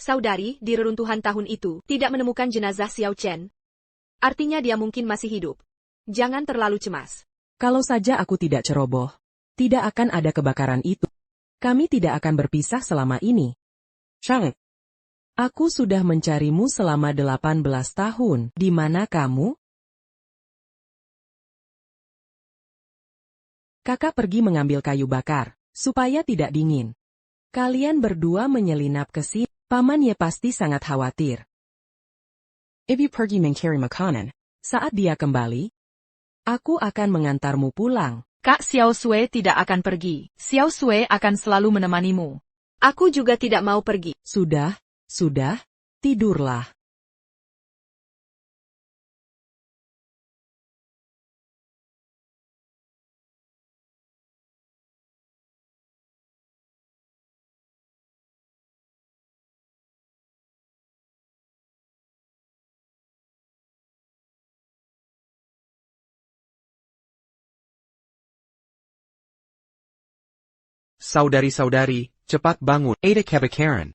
saudari, di reruntuhan tahun itu, tidak menemukan jenazah Xiao Chen. Artinya dia mungkin masih hidup. Jangan terlalu cemas. Kalau saja aku tidak ceroboh, tidak akan ada kebakaran itu. Kami tidak akan berpisah selama ini. Chang, aku sudah mencarimu selama 18 tahun. Di mana kamu? Kakak pergi mengambil kayu bakar, supaya tidak dingin. Kalian berdua menyelinap ke sini. Paman Ye pasti sangat khawatir. Ibu pergi mencari makanan. Saat dia kembali, aku akan mengantarmu pulang. Kak Xiao Sui tidak akan pergi. Xiao Sui akan selalu menemanimu. Aku juga tidak mau pergi. Sudah, tidurlah. Saudari-saudari, cepat bangun. Ada kebakaran.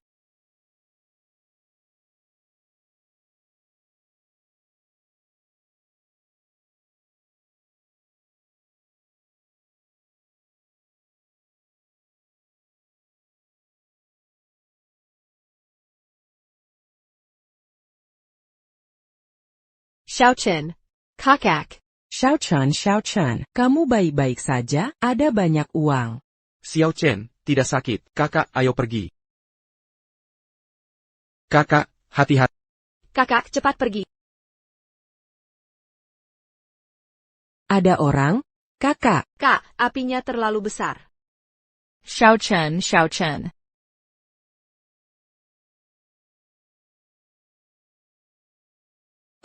Xiao Chen, kakak. Xiao Chen, kamu baik-baik saja? Ada banyak uang. Xiao Chen, tidak sakit. Kakak, ayo pergi. Kakak, hati-hati. Kakak, cepat pergi. Ada orang? Kakak. Kak, apinya terlalu besar. Xiao Chen.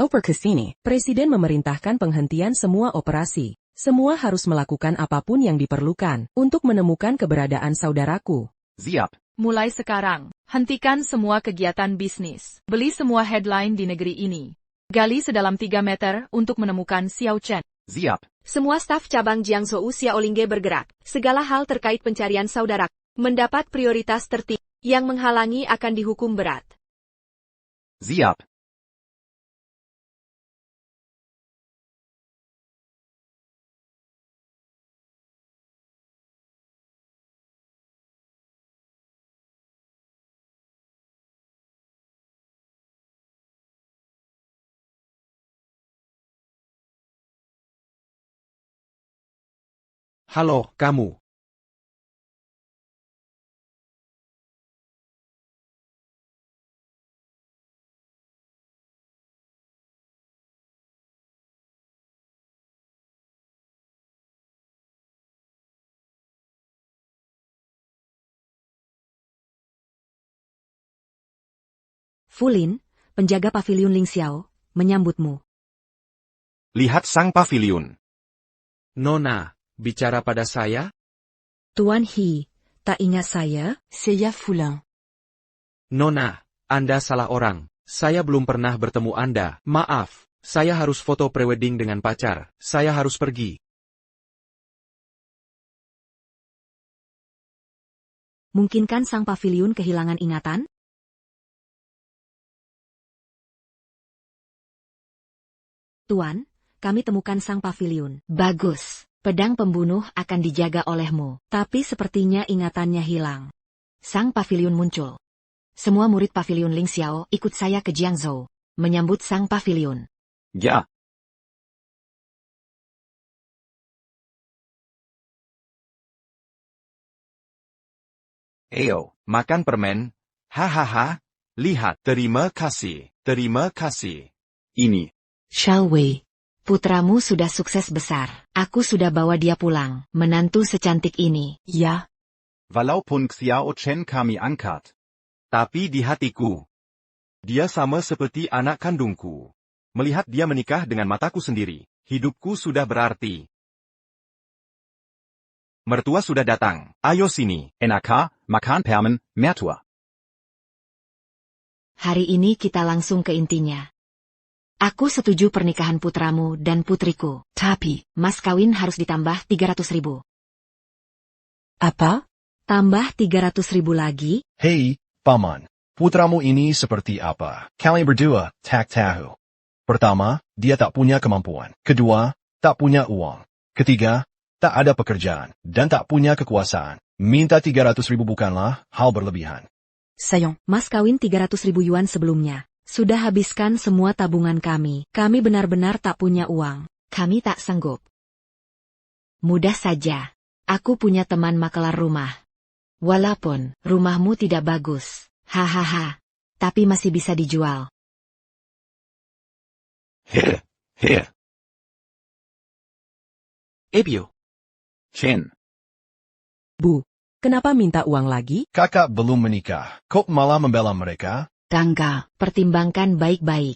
Over ke sini. Presiden memerintahkan penghentian semua operasi. Semua harus melakukan apapun yang diperlukan untuk menemukan keberadaan saudaraku. Siap. Mulai sekarang, hentikan semua kegiatan bisnis. Beli semua headline di negeri ini. Gali sedalam 3 meter untuk menemukan Xiao Chen. Siap. Semua staf cabang Jiangzhou Xiaolingge bergerak. Segala hal terkait pencarian saudara mendapat prioritas tertinggi. Yang menghalangi akan dihukum berat. Siap. Halo, kamu. Fulin, penjaga paviliun Ling Xiao, menyambutmu. Lihat sang paviliun. Nona, bicara pada saya? Tuan He, tak ingat saya? Saya Fulin. Nona, Anda salah orang. Saya belum pernah bertemu Anda. Maaf, saya harus foto prewedding dengan pacar. Saya harus pergi. Mungkinkah sang paviliun kehilangan ingatan? Tuan, kami temukan sang paviliun. Bagus. Pedang pembunuh akan dijaga olehmu. Tapi sepertinya ingatannya hilang. Sang paviliun muncul. Semua murid paviliun Ling Xiao ikut saya ke Jiangzhou. Menyambut sang paviliun. Ya. Ayo, makan permen. Hahaha. Lihat, terima kasih. Terima kasih. Ini. Shao Wei, putramu sudah sukses besar. Aku sudah bawa dia pulang. Menantu secantik ini. Ya. Walaupun Xiao Chen kami angkat. Tapi di hatiku. Dia sama seperti anak kandungku. Melihat dia menikah dengan mataku sendiri, hidupku sudah berarti. Mertua sudah datang. Ayo sini. NAK, makan permen, mertua. Hari ini kita langsung ke intinya. Aku setuju pernikahan putramu dan putriku. Tapi, mas kawin harus ditambah 300.000. Apa? Tambah 300.000 lagi? Hei, Paman. putramu ini seperti apa? Kalian berdua, tak tahu. Pertama, dia tak punya kemampuan. Kedua, tak punya uang. Ketiga, tak ada pekerjaan. Dan tak punya kekuasaan. Minta 300.000 bukanlah hal berlebihan. Sayang, Mas kawin 300.000 yuan sebelumnya. Sudah habiskan semua tabungan kami. Kami benar-benar tak punya uang. Kami tak sanggup. Mudah saja. Aku punya teman makelar rumah. Walaupun rumahmu tidak bagus. Hahaha. Tapi masih bisa dijual. Here. Ebio. Chen. Bu, kenapa minta uang lagi? Kakak belum menikah. Kok malah membela mereka? Rangga, pertimbangkan baik-baik.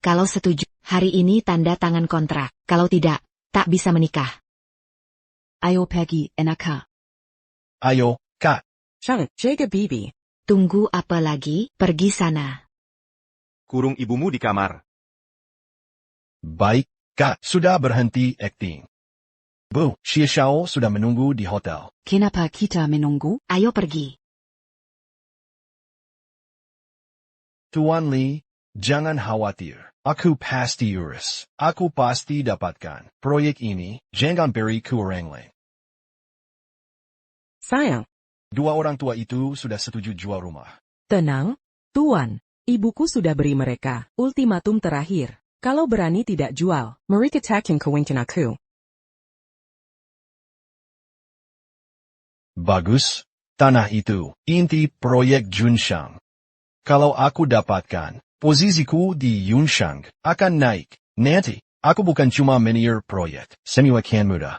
Kalau setuju, hari ini tanda tangan kontrak. Kalau tidak, tak bisa menikah. Ayo Peggy, enak. Ayo, Kak. Shang, jaga bibi. Tunggu apa lagi? Pergi sana. Kurung ibumu di kamar. Baik, Kak. Sudah berhenti acting. Bu, Xie Xiao sudah menunggu di hotel. Kenapa kita menunggu? Ayo pergi. Tuan Li, jangan khawatir. Aku pasti urus. Aku pasti dapatkan proyek ini. Jangan beri ku orang lain. Sayang, Dua orang tua itu sudah setuju jual rumah. tenang, Tuan. Ibuku sudah beri mereka ultimatum terakhir. Kalau berani tidak jual, mereka takkan kawinkan aku. Bagus. Tanah itu inti proyek Junshang. Kalau aku dapatkan, posisiku di Yunshang akan naik. Nanti, aku bukan cuma manajer proyek. Semua akan mudah.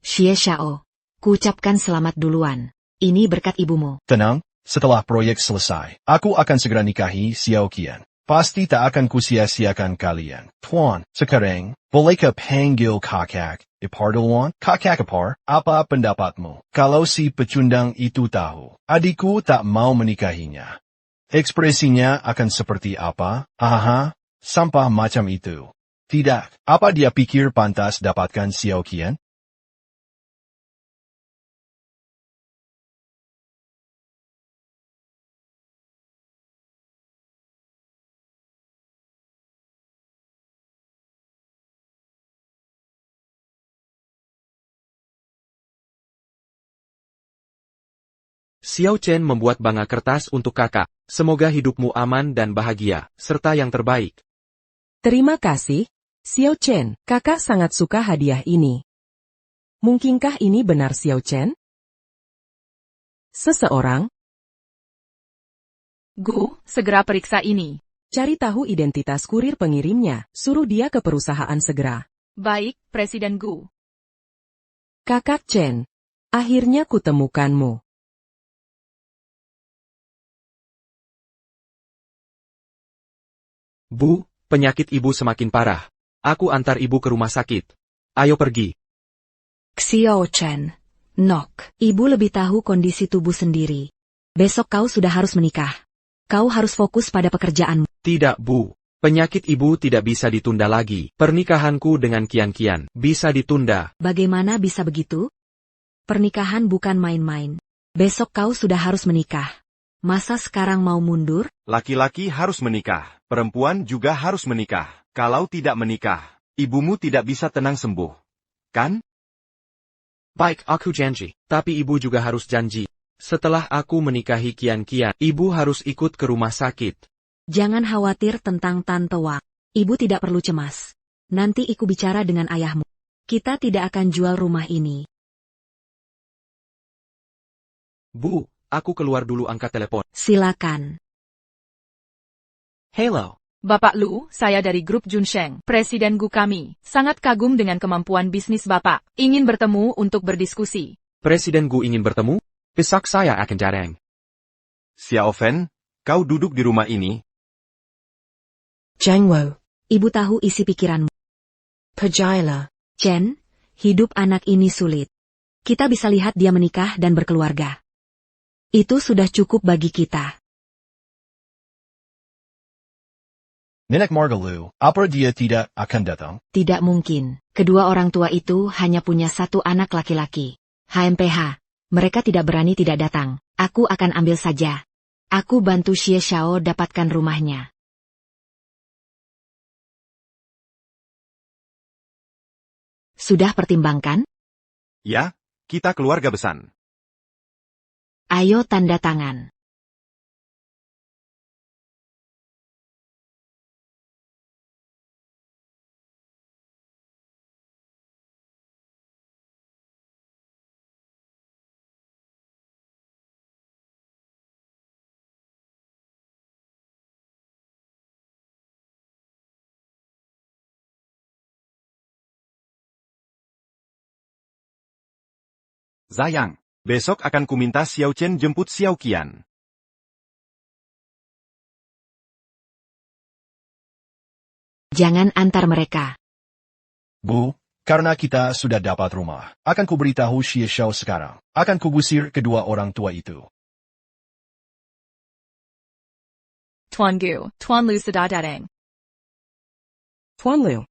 Xie Xiao, kuucapkan selamat duluan. Ini berkat ibumu. Tenang, setelah proyek selesai, aku akan segera nikahi Xiao Qian. Pasti tak akan kusia-siakan kalian. Tuan, sekarang, bolehkah panggil kakak ipar duluan? Kakak ipar, apa pendapatmu? Kalau si pecundang itu tahu, adikku tak mau menikahinya. Ekspresinya akan seperti apa? Aha, sampah macam itu. Tidak, apa dia pikir pantas dapatkan Xiao Qian? Xiao Chen membuat bangga kertas untuk kakak. Semoga hidupmu aman dan bahagia, serta yang terbaik. Terima kasih, Xiao Chen. Kakak sangat suka hadiah ini. Mungkinkah ini benar Xiao Chen? Seseorang, Gu, segera periksa ini. cari tahu identitas kurir pengirimnya. Suruh dia ke perusahaan segera. Baik, Presiden Gu. Kakak Chen, akhirnya kutemukanmu. Bu, penyakit ibu semakin parah. Aku antar ibu ke rumah sakit. Ayo pergi. Xiao Chen. Nok, ibu lebih tahu kondisi tubuh sendiri. Besok kau sudah harus menikah. Kau harus fokus pada pekerjaanmu. Tidak, Bu. Penyakit ibu tidak bisa ditunda lagi. Pernikahanku dengan Kian bisa ditunda. Bagaimana bisa begitu? Pernikahan bukan main-main. Besok kau sudah harus menikah. Masa sekarang mau mundur? Laki-laki harus menikah. Perempuan juga harus menikah. Kalau tidak menikah, ibumu tidak bisa tenang sembuh. Kan? Baik, aku janji. Tapi ibu juga harus janji. Setelah aku menikahi Kian, ibu harus ikut ke rumah sakit. Jangan khawatir tentang Tante Wang. Ibu tidak perlu cemas. Nanti iku bicara dengan ayahmu. Kita tidak akan jual rumah ini. Bu, aku keluar dulu angkat telepon. Silakan. Hello. Bapak Lu, saya dari grup Junsheng, Presiden Gu kami. Sangat kagum dengan kemampuan bisnis Bapak. Ingin bertemu untuk berdiskusi. Presiden Gu ingin bertemu? Besok saya akan jarang. Xiao Fen, kau duduk di rumah ini. Zhang Wo, Ibu tahu isi pikiranmu. Pajila. Chen, hidup anak ini sulit. Kita bisa lihat dia menikah dan berkeluarga. Itu sudah cukup bagi kita. Nenek Margalu, apa dia tidak akan datang? Tidak mungkin. Kedua orang tua itu hanya punya satu anak laki-laki. HMPH. Mereka tidak berani tidak datang. Aku akan ambil saja. Aku bantu Xie Xiao dapatkan rumahnya. Sudah pertimbangkan? Ya, kita keluarga besar. Ayo tanda tangan. Sayang, besok akan kuminta Xiao Chen jemput Xiao Qian. Jangan antar mereka. Bu, karena kita sudah dapat rumah, akan kuberitahu Xie Xiao sekarang. Akan kubusir kedua orang tua itu. Tuan Gu, Tuan Lu sudah datang. Tuan Lu.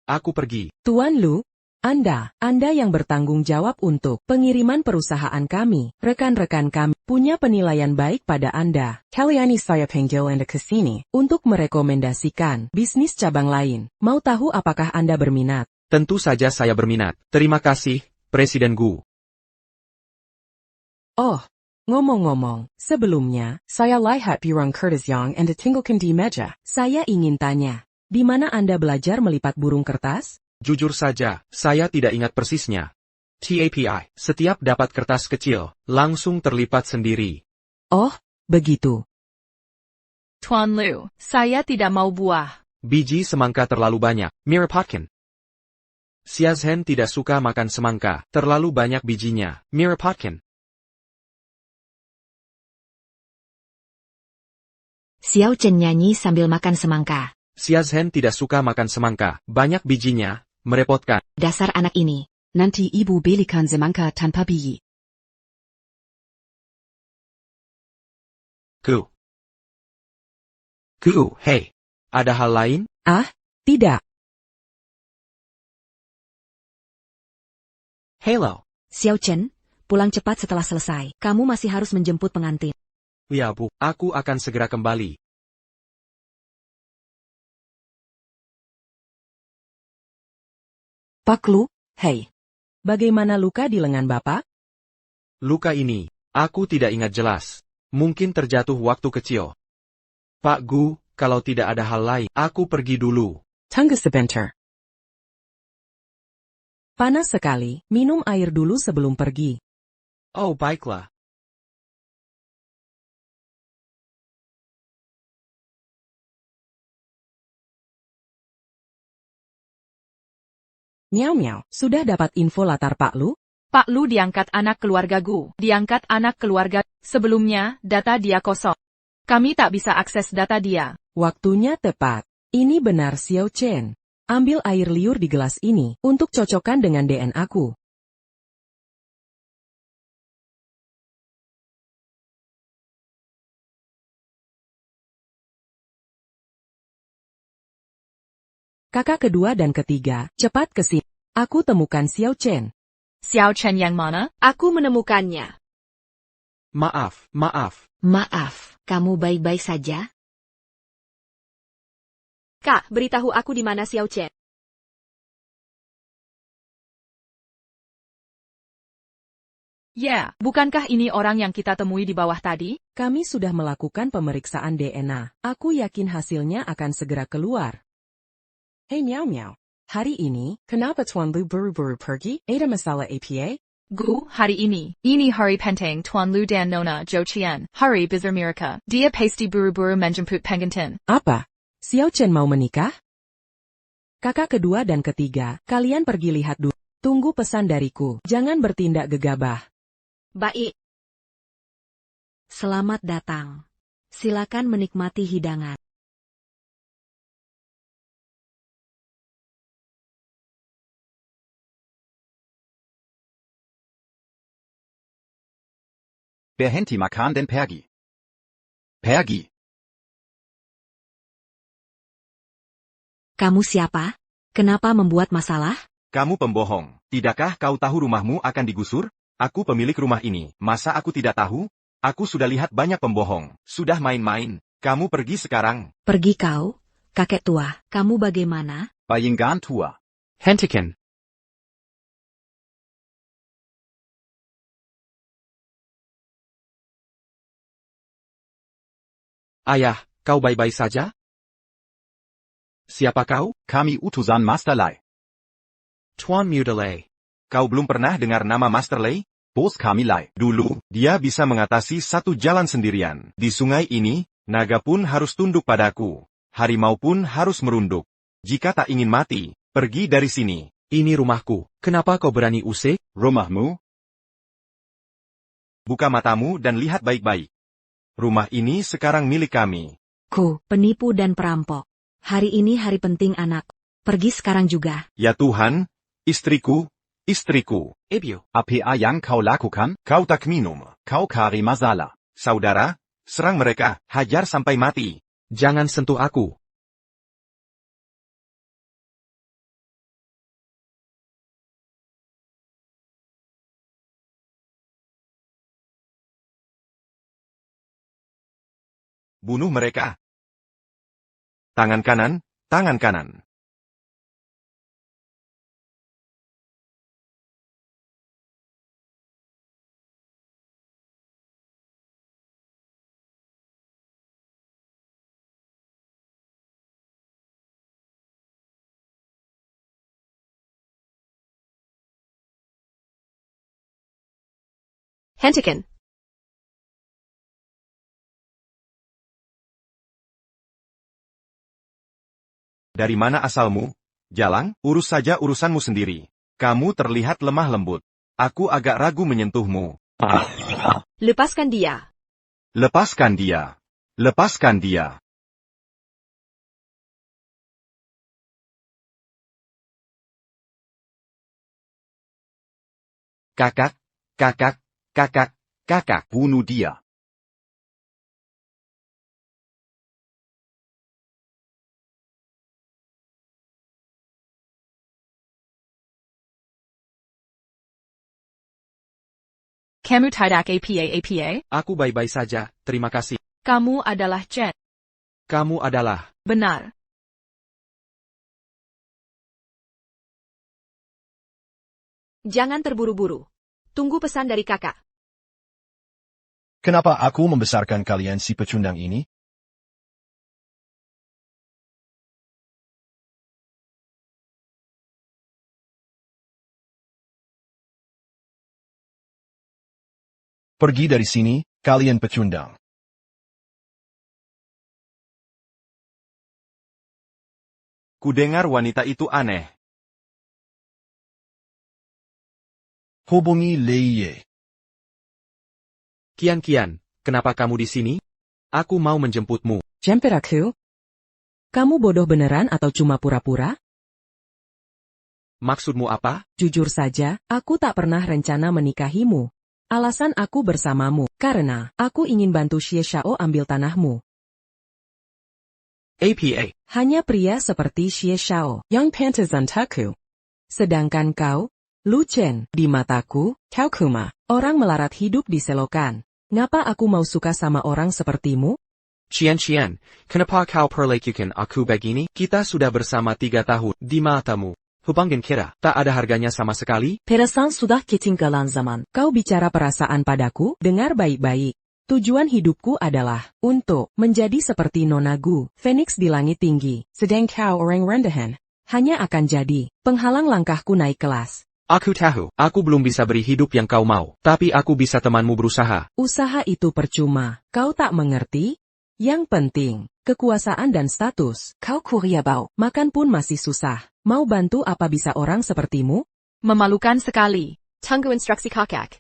Aku pergi. Tuan Lu, Anda yang bertanggung jawab untuk pengiriman perusahaan kami, rekan-rekan kami, punya penilaian baik pada Anda. Kali ini saya panggil Anda ke sini untuk merekomendasikan bisnis cabang lain. Mau tahu apakah Anda berminat? Tentu saja saya berminat. Terima kasih, Presiden Gu. Oh, ngomong-ngomong, sebelumnya, saya lihat Burung Kertas yang Anda tinggalkan di meja. Saya ingin tanya, di mana Anda belajar melipat burung kertas? Jujur saja, saya tidak ingat persisnya. TAPI, setiap dapat kertas kecil, langsung terlipat sendiri. Oh, begitu. Tuan Lu, saya tidak mau buah. Biji semangka terlalu banyak, Mirapatkin. Xiazhen tidak suka makan semangka, terlalu banyak bijinya, Mirapatkin. Xiao Chen nyanyi sambil makan semangka. Xiazhen tidak suka makan semangka, banyak bijinya, merepotkan. Dasar anak ini. Nanti ibu belikan semangka tanpa biji. Gu, hey. Ada hal lain? Ah, tidak. Hello. Xiao Chen, pulang cepat setelah selesai. Kamu masih harus menjemput pengantin. Ya Bu, aku akan segera kembali. Pak Lu, hei. Bagaimana luka di lengan Bapak? Luka ini, aku tidak ingat jelas. Mungkin terjatuh waktu kecil. Pak Gu, kalau tidak ada hal lain, aku pergi dulu. Tunggu sebentar. Panas sekali, minum air dulu sebelum pergi. Oh baiklah. Miau-miau, sudah dapat info latar Pak Lu? Pak Lu diangkat anak keluarga Gu. Diangkat anak keluarga. Sebelumnya, data dia kosong. Kami tak bisa akses data dia. Waktunya tepat. Ini benar Xiao Chen. Ambil air liur di gelas ini, untuk cocokkan dengan DNA-ku. Kakak kedua dan ketiga, cepat ke sini. Aku temukan Xiao Chen. Xiao Chen yang mana? Aku menemukannya. Maaf. Maaf, kamu baik-baik saja? Kak, beritahu aku di mana Xiao Chen. Ya, bukankah ini orang yang kita temui di bawah tadi? Kami sudah melakukan pemeriksaan DNA. Aku yakin hasilnya akan segera keluar. Hei miau-miau. Hari ini, kenapa Tuan Lu buru-buru pergi? Ada masalah APA? Gu, hari ini hari penting Tuan Lu dan Nona Zhou Qian. Hari besar mereka. Dia pasti buru-buru menjemput pengantin. Apa? Xiao Chen mau menikah? Kakak kedua dan ketiga, kalian pergi lihat dulu. Tunggu pesan dariku. Jangan bertindak gegabah. Baik. Selamat datang. Silakan menikmati hidangan. Berhenti makan dan pergi. Pergi. Kamu siapa? Kenapa membuat masalah? Kamu pembohong. Tidakkah kau tahu rumahmu akan digusur? Aku pemilik rumah ini. Masa aku tidak tahu? Aku sudah lihat banyak pembohong. Sudah main-main. Kamu pergi sekarang. Pergi kau, kakek tua. Kamu bagaimana? Bayingan tua. Hentikan. Ayah, kau baik-baik saja? Siapa kau? Kami utusan Master Lai. Tuan Mudelay. Kau belum pernah dengar nama Master Lai? Bos kami Lai. Dulu, dia bisa mengatasi satu jalan sendirian. Di sungai ini, naga pun harus tunduk padaku. Harimau pun harus merunduk. Jika tak ingin mati, pergi dari sini. Ini rumahku. Kenapa kau berani usik? Rumahmu? Buka matamu dan lihat baik-baik. Rumah ini sekarang milik kami. Ku, penipu dan perampok. Hari ini hari penting anak. Pergi sekarang juga. Ya Tuhan, istriku, istriku. Ebio. Apa yang kau lakukan? Kau tak minum. Kau cari masalah. Saudara, serang mereka, hajar sampai mati. Jangan sentuh aku. Bunuh mereka. Tangan kanan, tangan kanan. Hentikan. Dari mana asalmu? Jalang, urus saja urusanmu sendiri. Kamu terlihat lemah lembut. Aku agak ragu menyentuhmu. Lepaskan dia. Lepaskan dia. Lepaskan dia. Kakak, kakak, kakak, kakak. Bunuh dia. Kamu tidak apa-apa? Aku baik-baik saja, terima kasih. Kamu adalah Chen. Kamu adalah... Benar. Jangan terburu-buru. Tunggu pesan dari kakak. Kenapa aku membesarkan kalian si pecundang ini? Pergi dari sini, kalian pecundang. Kudengar wanita itu aneh. Hubungi Lei Ye. Kian, kenapa kamu di sini? Aku mau menjemputmu. Jemput aku? Kamu bodoh beneran atau cuma pura-pura? Maksudmu apa? Jujur saja, aku tak pernah rencana menikahimu. Alasan aku bersamamu, karena aku ingin bantu Xie Xiao ambil tanahmu. APA. Hanya pria seperti Xie Xiao yang pantas untukku. Sedangkan kau, Lu Chen, di mataku, kau kuma, orang melarat hidup di selokan. Ngapa aku mau suka sama orang sepertimu? Qian, kenapa kau perlakukan aku begini? Kita sudah bersama 3 tahun. Di matamu, hubungan kita tak ada harganya sama sekali? Perasan sudah ketinggalan zaman. Kau bicara perasaan padaku? Dengar baik-baik. Tujuan hidupku adalah untuk menjadi seperti Nona Gu, Phoenix di langit tinggi. Sedang kau orang rendahan, hanya akan jadi penghalang langkahku naik kelas. Aku tahu, aku belum bisa beri hidup yang kau mau, tapi aku bisa temanmu berusaha. Usaha itu percuma, kau tak mengerti? Yang penting, kekuasaan dan status. Kau kuriabau, makan pun masih susah. Mau bantu apa bisa orang sepertimu? Memalukan sekali. Tunggu instruksi kakak.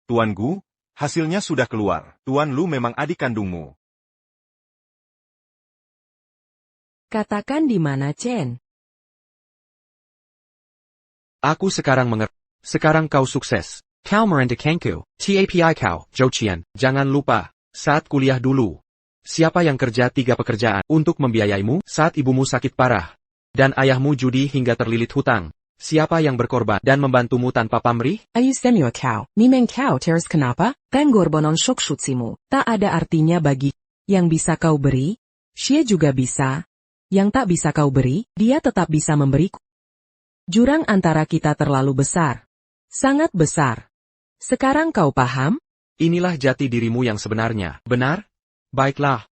Tuan Gu, hasilnya sudah keluar. Tuan Lu memang adik kandungmu. Katakan di mana Chen? Aku sekarang mengerti. Sekarang kau sukses. Kau merendah Kangku, TAPI kau, Jochian, jangan lupa, saat kuliah dulu. Siapa yang kerja 3 pekerjaan untuk membiayaimu saat ibumu sakit parah? Dan ayahmu judi hingga terlilit hutang. Siapa yang berkorban dan membantumu tanpa pamrih? Ayusemyo kau, mimeng kau teres kenapa? Pengorbanan shokshutsimu, tak ada artinya bagi yang bisa kau beri, Xie juga bisa. Yang tak bisa kau beri, dia tetap bisa memberiku. Jurang antara kita terlalu besar. Sangat besar. Sekarang kau paham? Inilah jati dirimu yang sebenarnya, benar? Baiklah.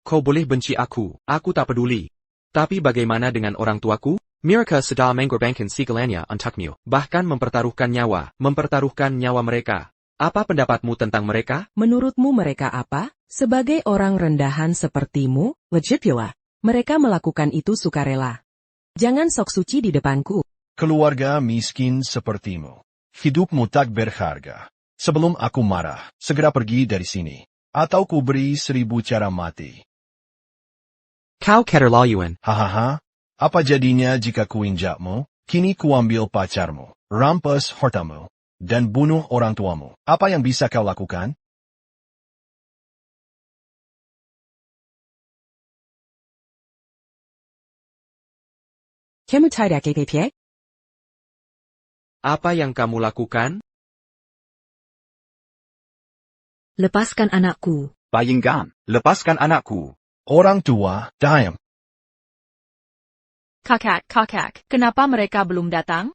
Kau boleh benci aku tak peduli. Tapi bagaimana dengan orang tuaku? Mereka sudah mengorbankan segalanya untukmu, bahkan mempertaruhkan nyawa mereka. Apa pendapatmu tentang mereka? Menurutmu mereka apa? Sebagai orang rendahan sepertimu, legit pula. Mereka melakukan itu sukarela. Jangan sok suci di depanku. Keluarga miskin sepertimu. Hidupmu tak berharga. Sebelum aku marah, segera pergi dari sini. Atau ku beri 1000 cara mati. Kau keterlaluan. Hahaha. Apa jadinya jika kuinjakmu? Kini kuambil pacarmu, rampas hartamu, dan bunuh orang tuamu. Apa yang bisa kau lakukan? Kamu tidak KPP? Apa yang kamu lakukan? Lepaskan anakku. Bayangkan, lepaskan anakku. Orang tua, diam. Kakak, kenapa mereka belum datang?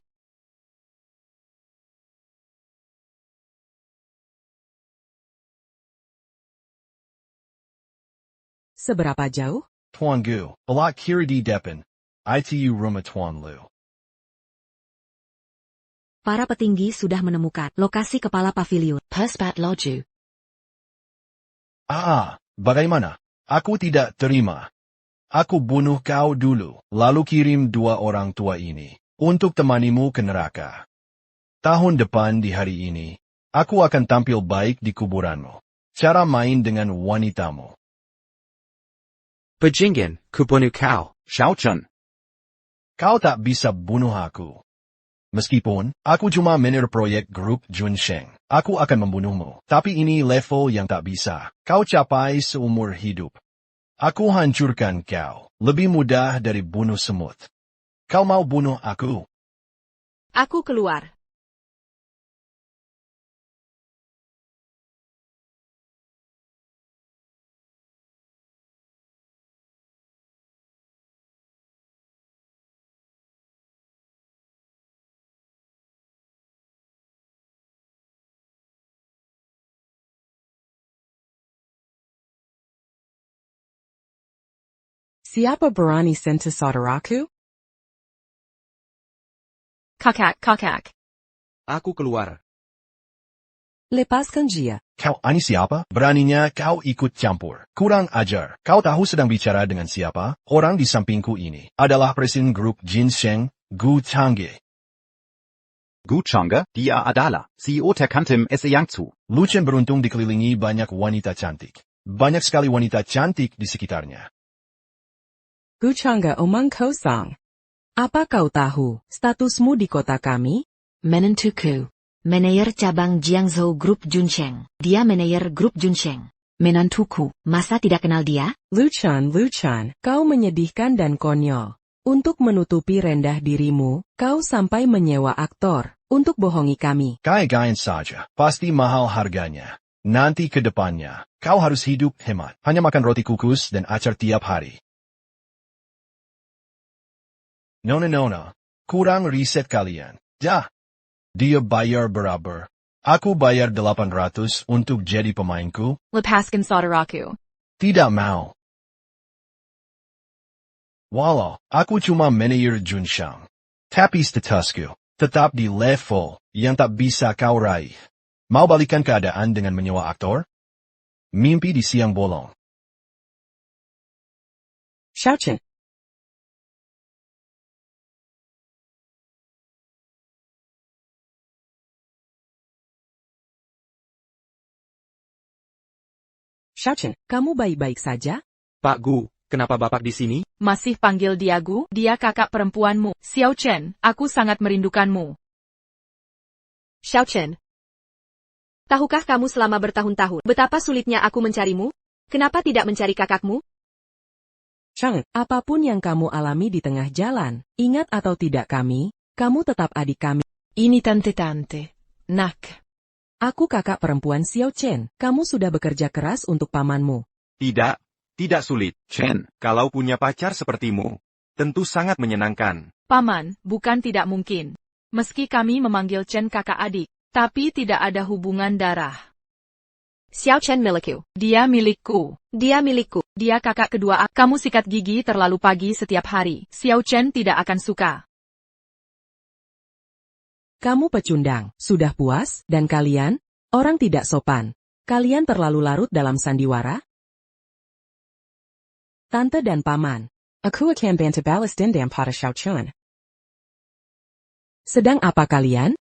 Seberapa jauh? Tuan Gu, belak kiri di depan. ITU rumah Tuan Lu. Para petinggi sudah menemukan lokasi kepala pavilion. Perspat Loju. Bagaimana? Aku tidak terima. Aku bunuh kau dulu, lalu kirim 2 orang tua ini untuk temanimu ke neraka. Tahun depan di hari ini, aku akan tampil baik di kuburanmu. Cara main dengan wanitamu. Bajingan, kubunuh kau. Xiao Chen. Kau tak bisa bunuh aku. Meskipun, aku cuma manajer proyek grup Junsheng, aku akan membunuhmu. Tapi ini level yang tak bisa kau capai seumur hidup. Aku hancurkan kau, lebih mudah dari bunuh semut. Kau mau bunuh aku? Aku keluar. Siapa berani sentuh saudaraku? Kakak. Aku keluar. Lepaskan dia. Kau ini siapa? Beraninya kau ikut campur. Kurang ajar. Kau tahu sedang bicara dengan siapa? Orang di sampingku ini adalah presiden grup Ginseng, Gu Changge. Gu Changge, dia adalah CEO terkantim Yangtze. Lucien beruntung dikelilingi banyak wanita cantik. Banyak sekali wanita cantik di sekitarnya. Guchanga omang kosong. Apa kau tahu statusmu di kota kami? Menentuku. Manajer cabang Jiangzhou Grup Junsheng. Dia manajer Grup Junsheng. Menantuku. Masa tidak kenal dia? Luchan, kau menyedihkan dan konyol. Untuk menutupi rendah dirimu, kau sampai menyewa aktor untuk bohongi kami. Gaya-gayan saja. Pasti mahal harganya. Nanti ke depannya, kau harus hidup hemat. Hanya makan roti kukus dan acar tiap hari. Nona, kurang riset kalian. Dia bayar berapa? Aku bayar 800 untuk jadi pemainku. Lepaskan saudaraku. Tidak mau. Walau, aku cuma manajer Junsheng. Tapi statusku tetap di level yang tak bisa kau raih. Mau balikan keadaan dengan menyewa aktor? Mimpi di siang bolong. Xiaochen. Xiaochen, kamu baik-baik saja? Pak Gu, kenapa Bapak di sini? Masih panggil dia Gu? Dia kakak perempuanmu. Xiao Chen, aku sangat merindukanmu. Xiao Chen. Tahukah kamu selama bertahun-tahun betapa sulitnya aku mencarimu? Kenapa tidak mencari kakakmu? Cheng, apapun yang kamu alami di tengah jalan, ingat atau tidak kamu tetap adik kami. Ini tante-tante. Nak. Aku kakak perempuan Xiao Chen, kamu sudah bekerja keras untuk pamanmu. Tidak sulit, Chen. Kalau punya pacar sepertimu, tentu sangat menyenangkan. Paman, bukan tidak mungkin. Meski kami memanggil Chen kakak adik, tapi tidak ada hubungan darah. Xiao Chen milikku. Dia milikku. Dia milikku. Dia kakak kedua aku. Kamu sikat gigi terlalu pagi setiap hari. Xiao Chen tidak akan suka. Kamu pecundang, sudah puas, dan kalian? Orang tidak sopan. Kalian terlalu larut dalam sandiwara? Tante dan paman. Aku akan bantu balas dendam pada Xiao Chen. Sedang apa kalian?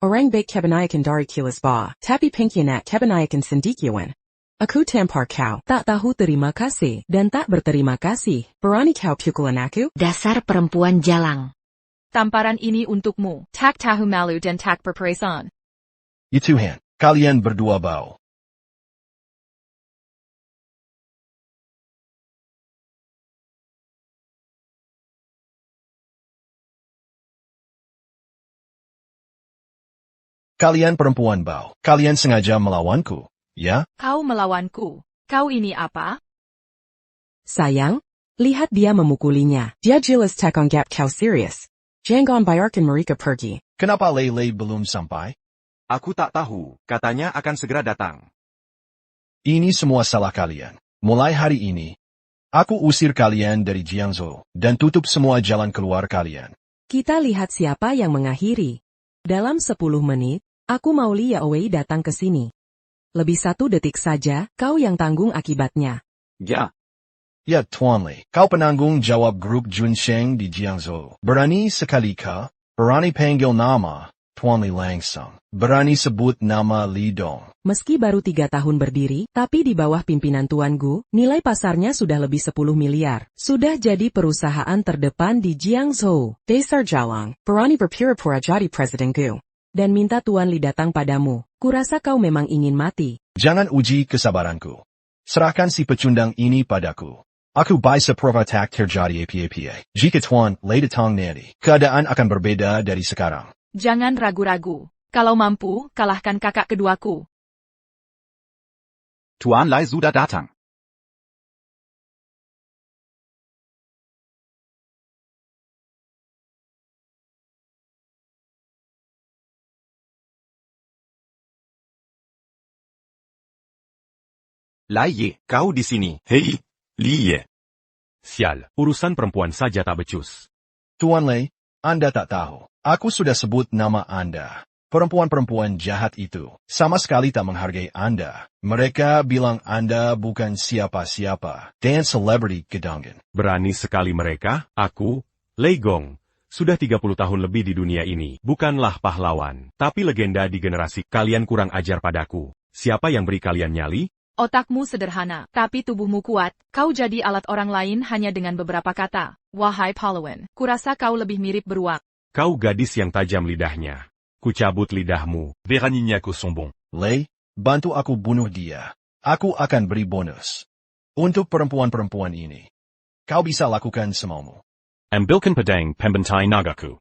Orang baik kebanyakan dari kilas ba, tapi pengkhianat kebanyakan sendikiawan. Aku tampar kau, tak tahu terima kasih, dan tak berterima kasih. Berani kau pukulan aku? Dasar perempuan jalang. Tamparan ini untukmu. Tak tahu malu dan tak berperasaan. Tuhan, kalian berdua bau. Kalian perempuan bau. Kalian sengaja melawanku, ya? Kau melawanku. Kau ini apa? Sayang, lihat dia memukulinya. Dia jelas tak anggap kau serius. Jangan biarkan mereka pergi. Kenapa Lei belum sampai? Aku tak tahu, katanya akan segera datang. Ini semua salah kalian. Mulai hari ini, aku usir kalian dari Jiangzhou, dan tutup semua jalan keluar kalian. Kita lihat siapa yang mengakhiri. Dalam 10 menit, aku mau Liao Wei datang ke sini. Lebih 1 detik saja, kau yang tanggung akibatnya. Ya. Ya Tuan Li, kau penanggung jawab grup Junsheng di Jiangzhou. Berani sekali kah? Berani panggil nama Tuan Li langsung. Berani sebut nama Li Dong. Meski baru 3 tahun berdiri, tapi di bawah pimpinan Tuan Gu, nilai pasarnya sudah lebih 10 miliar. Sudah jadi perusahaan terdepan di Jiangzhou. Dasar jalang, berani berpura-pura jadi Presiden Gu. Dan minta Tuan Li datang padamu. Kurasa kau memang ingin mati. Jangan uji kesabaranku. Serahkan si pecundang ini padaku. Aku bisa tak terjadi apa-apa. Jika Tuan Li datang nanti, keadaan akan berbeda dari sekarang. Jangan ragu-ragu. Kalau mampu, kalahkan kakak keduaku. Tuan Li sudah datang. Lai Ye, kau di sini. Hei, Li Ye. Sial, urusan perempuan saja tak becus. Tuan Li, Anda tak tahu. Aku sudah sebut nama Anda. Perempuan-perempuan jahat itu sama sekali tak menghargai Anda. Mereka bilang Anda bukan siapa-siapa dan selebriti gedangan. Berani sekali mereka, aku, Lei Gong, sudah 30 tahun lebih di dunia ini. Bukanlah pahlawan, tapi legenda di generasi. Kalian kurang ajar padaku. Siapa yang beri kalian nyali? Otakmu sederhana, tapi tubuhmu kuat. Kau jadi alat orang lain hanya dengan beberapa kata. Wahai pahlawan, kurasa kau lebih mirip beruang. Kau gadis yang tajam lidahnya. Kucabut lidahmu. Beraninya ku sombong. Lei, bantu aku bunuh dia. Aku akan beri bonus. Untuk perempuan-perempuan ini. Kau bisa lakukan semaumu. Ambilkan pedang pembantai nagaku.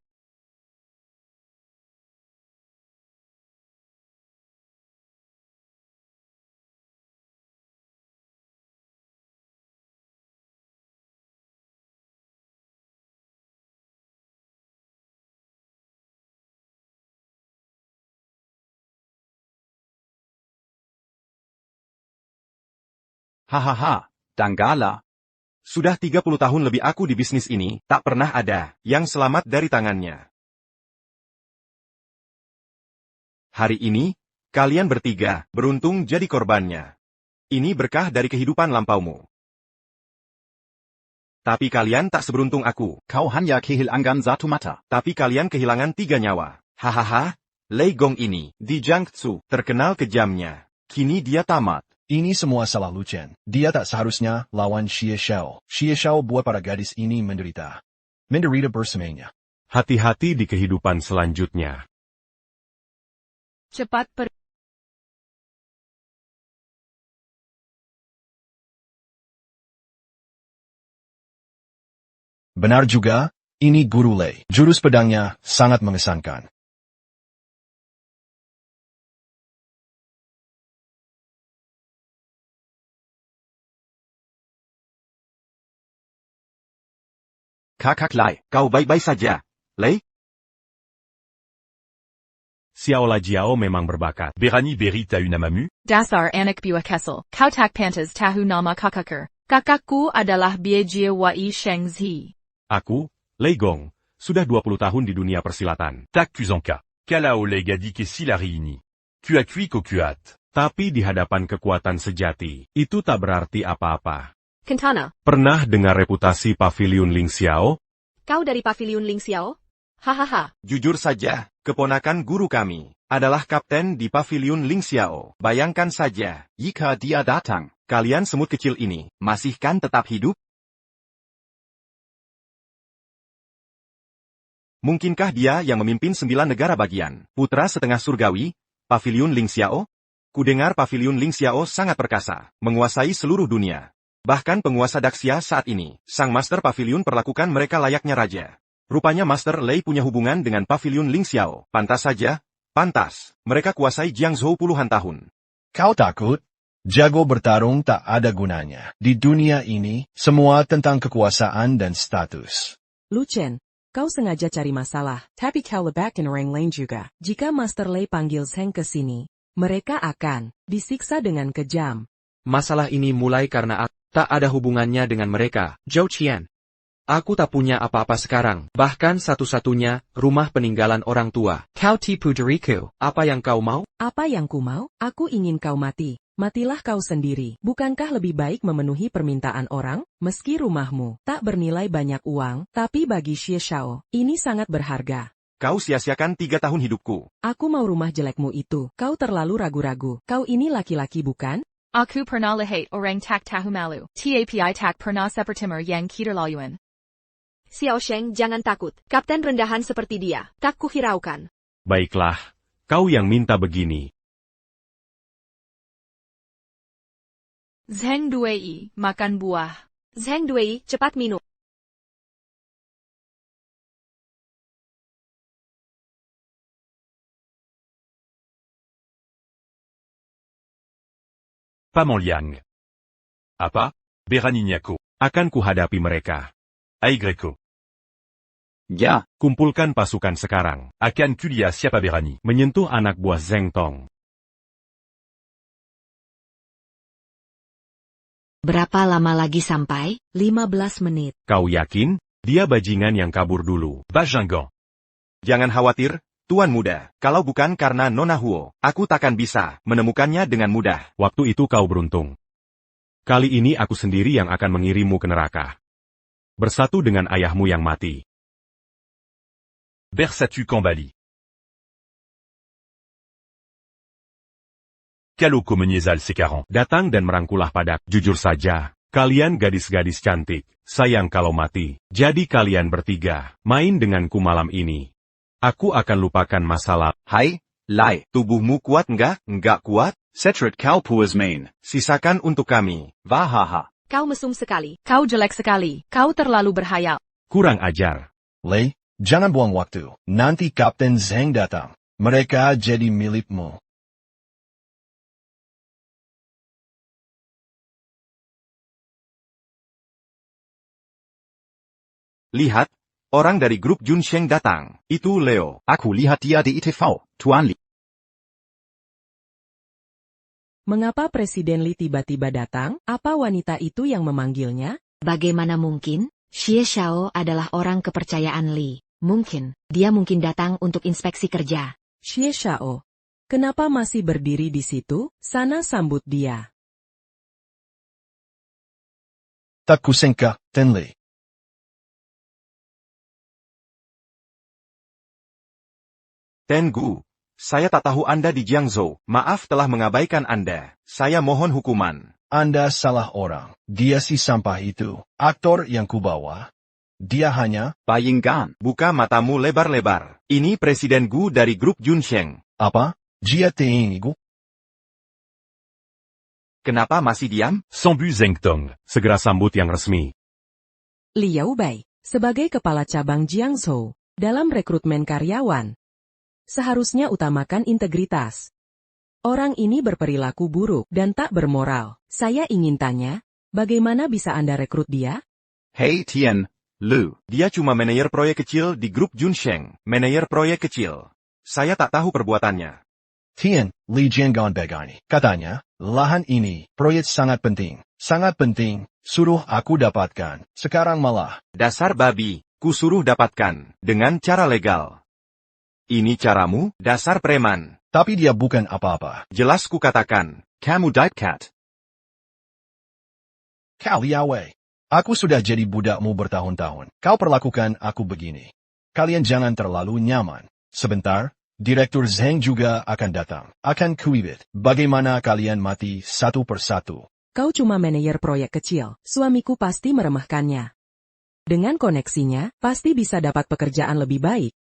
Hahaha, Danggala. Sudah 30 tahun lebih aku di bisnis ini, tak pernah ada yang selamat dari tangannya. Hari ini, kalian bertiga beruntung jadi korbannya. Ini berkah dari kehidupan lampaumu. Tapi kalian tak seberuntung aku. Kau hanya kehilangan 1 mata. Tapi kalian kehilangan 3 nyawa. Hahaha, Lei Gong ini, di Jiangsu, terkenal kejamnya. Kini dia tamat. Ini semua salah Lu Chen. Dia tak seharusnya lawan Xie Xiao. Xie Xiao buat para gadis ini menderita. Menderita bersamanya. Hati-hati di kehidupan selanjutnya. Cepat pergi. Benar juga, ini Guru Lei. Jurus pedangnya sangat mengesankan. Kakak Lai, kau baik-baik saja, Lei? Xiao Lajiao memang berbakat. Berani Berit a une amamu? Dasar anak buah kesel. Kau tak pantas tahu nama kakakku. Kakakku adalah Biejia Wai Shengzi. Aku, Lei Gong, sudah 20 tahun di dunia persilatan. Tak Kuzanka. Kalao Legadi Kesi la Riini. Kuakui Kokuat. Tapi di hadapan kekuatan sejati, itu tak berarti apa-apa. Kentana, Pernah dengar reputasi Paviliun Ling Xiao? kau dari Paviliun Ling Xiao? Hahaha. Jujur saja, keponakan guru kami adalah kapten di Paviliun Ling Xiao. Bayangkan saja, jika dia datang, kalian semut kecil ini, masih kan tetap hidup? Mungkinkah dia yang memimpin 9 negara bagian, putra setengah surgawi, Paviliun Ling Xiao? Kudengar Paviliun Ling Xiao sangat perkasa, menguasai seluruh dunia. Bahkan penguasa Daxia saat ini, sang Master Paviliun perlakukan mereka layaknya raja. Rupanya Master Lei punya hubungan dengan Paviliun Ling Xiao. Pantas saja, pantas. Mereka kuasai Jiangzhou puluhan tahun. Kau takut? Jago bertarung tak ada gunanya. Di dunia ini, semua tentang kekuasaan dan status. Lu Chen, kau sengaja cari masalah, tapi kau lebakin orang lain juga. Jika Master Lei panggil Zheng ke sini, mereka akan disiksa dengan kejam. Masalah ini mulai karena aku tak ada hubungannya dengan mereka, Zhou Qian. Aku tak punya apa-apa sekarang, bahkan satu-satunya, rumah peninggalan orang tua. Kau tipu diriku, apa yang kau mau? Apa yang ku mau? Aku ingin kau mati. Matilah kau sendiri. Bukankah lebih baik memenuhi permintaan orang? Meski rumahmu tak bernilai banyak uang, tapi bagi Xie Shao, ini sangat berharga. Kau sia-siakan 3 tahun hidupku. Aku mau rumah jelekmu itu. Kau terlalu ragu-ragu. Kau ini laki-laki bukan? Aku pernah lihat orang tak tahu malu. Tapi tak pernah sepertimer yang keterlaluan. Xiao Sheng, jangan takut. Kapten rendahan seperti dia, tak kuhiraukan. Baiklah, kau yang minta begini. Zheng Duei, makan buah. Zheng Duei, cepat minum. Paman Liang. Apa? Beraninyako. Akan kuhadapi mereka. Aigreko. Ya, kumpulkan pasukan sekarang. Akan kulia siapa berani. Menyentuh anak buah Zheng Tong. Berapa lama lagi sampai? 15 menit. Kau yakin? Dia bajingan yang kabur dulu. Bajingan. Jangan khawatir, Tuan Muda. Kalau bukan karena Nona Huo, aku takkan bisa menemukannya dengan mudah. Waktu itu kau beruntung. Kali ini aku sendiri yang akan mengirimmu ke neraka. Bersatu dengan ayahmu yang mati. Bersatu Kambali. Kalau menyesal sekarang. Datang dan merangkulah padak. Jujur saja, kalian gadis-gadis cantik. Sayang kalau mati. Jadi kalian bertiga, main denganku malam ini. Aku akan lupakan masalah. Hai, Lai, tubuhmu kuat enggak? Enggak kuat? Setret kau puas main. Sisakan untuk kami. Vahaha. Kau mesum sekali. Kau jelek sekali. Kau terlalu berhayal. Kurang ajar. Lei, jangan buang waktu. Nanti Kapten Zheng datang. Mereka jadi milikmu. Lihat, orang dari grup Junsheng datang. Itu Leo. Aku lihat dia di ITV, Tuan Li. Mengapa Presiden Li tiba-tiba datang? Apa wanita itu yang memanggilnya? Bagaimana mungkin? Xie Shao adalah orang kepercayaan Li. Dia mungkin datang untuk inspeksi kerja. Xie Shao. Kenapa masih berdiri di situ? Sana sambut dia. Tak kusangka, Ten Li. Tengu, saya tak tahu Anda di Jiangzhou. Maaf telah mengabaikan Anda. Saya mohon hukuman. Anda salah orang. Dia si sampah itu. Aktor yang kubawa. Dia hanya, Bayingkan, buka matamu lebar-lebar. Ini Presiden Gu dari grup Junsheng. apa? Dia tinggu? Kenapa masih diam? Sambu Zengtong, segera sambut yang resmi. Liao Bai, sebagai kepala cabang Jiangzhou, dalam rekrutmen karyawan, seharusnya utamakan integritas. Orang ini berperilaku buruk dan tak bermoral. Saya ingin tanya, bagaimana bisa Anda rekrut dia? Hei Tian, Lu. Dia cuma manajer proyek kecil di grup Junsheng. Manajer proyek kecil. Saya tak tahu perbuatannya. Tian, Li Jiangan begini. Katanya, lahan ini, proyek sangat penting. Sangat penting, suruh aku dapatkan. Sekarang malah. Dasar babi, ku suruh dapatkan, dengan cara legal. Ini caramu, dasar preman. Tapi dia bukan apa-apa. Jelas ku katakan, kamu dipecat. Kau Liaowei. Aku sudah jadi budakmu bertahun-tahun. Kau perlakukan aku begini. Kalian jangan terlalu nyaman. Sebentar, Direktur Zheng juga akan datang. Akan kuibit. Bagaimana kalian mati satu persatu. Kau cuma manajer proyek kecil, suamiku pasti meremehkannya. Dengan koneksinya, pasti bisa dapat pekerjaan lebih baik.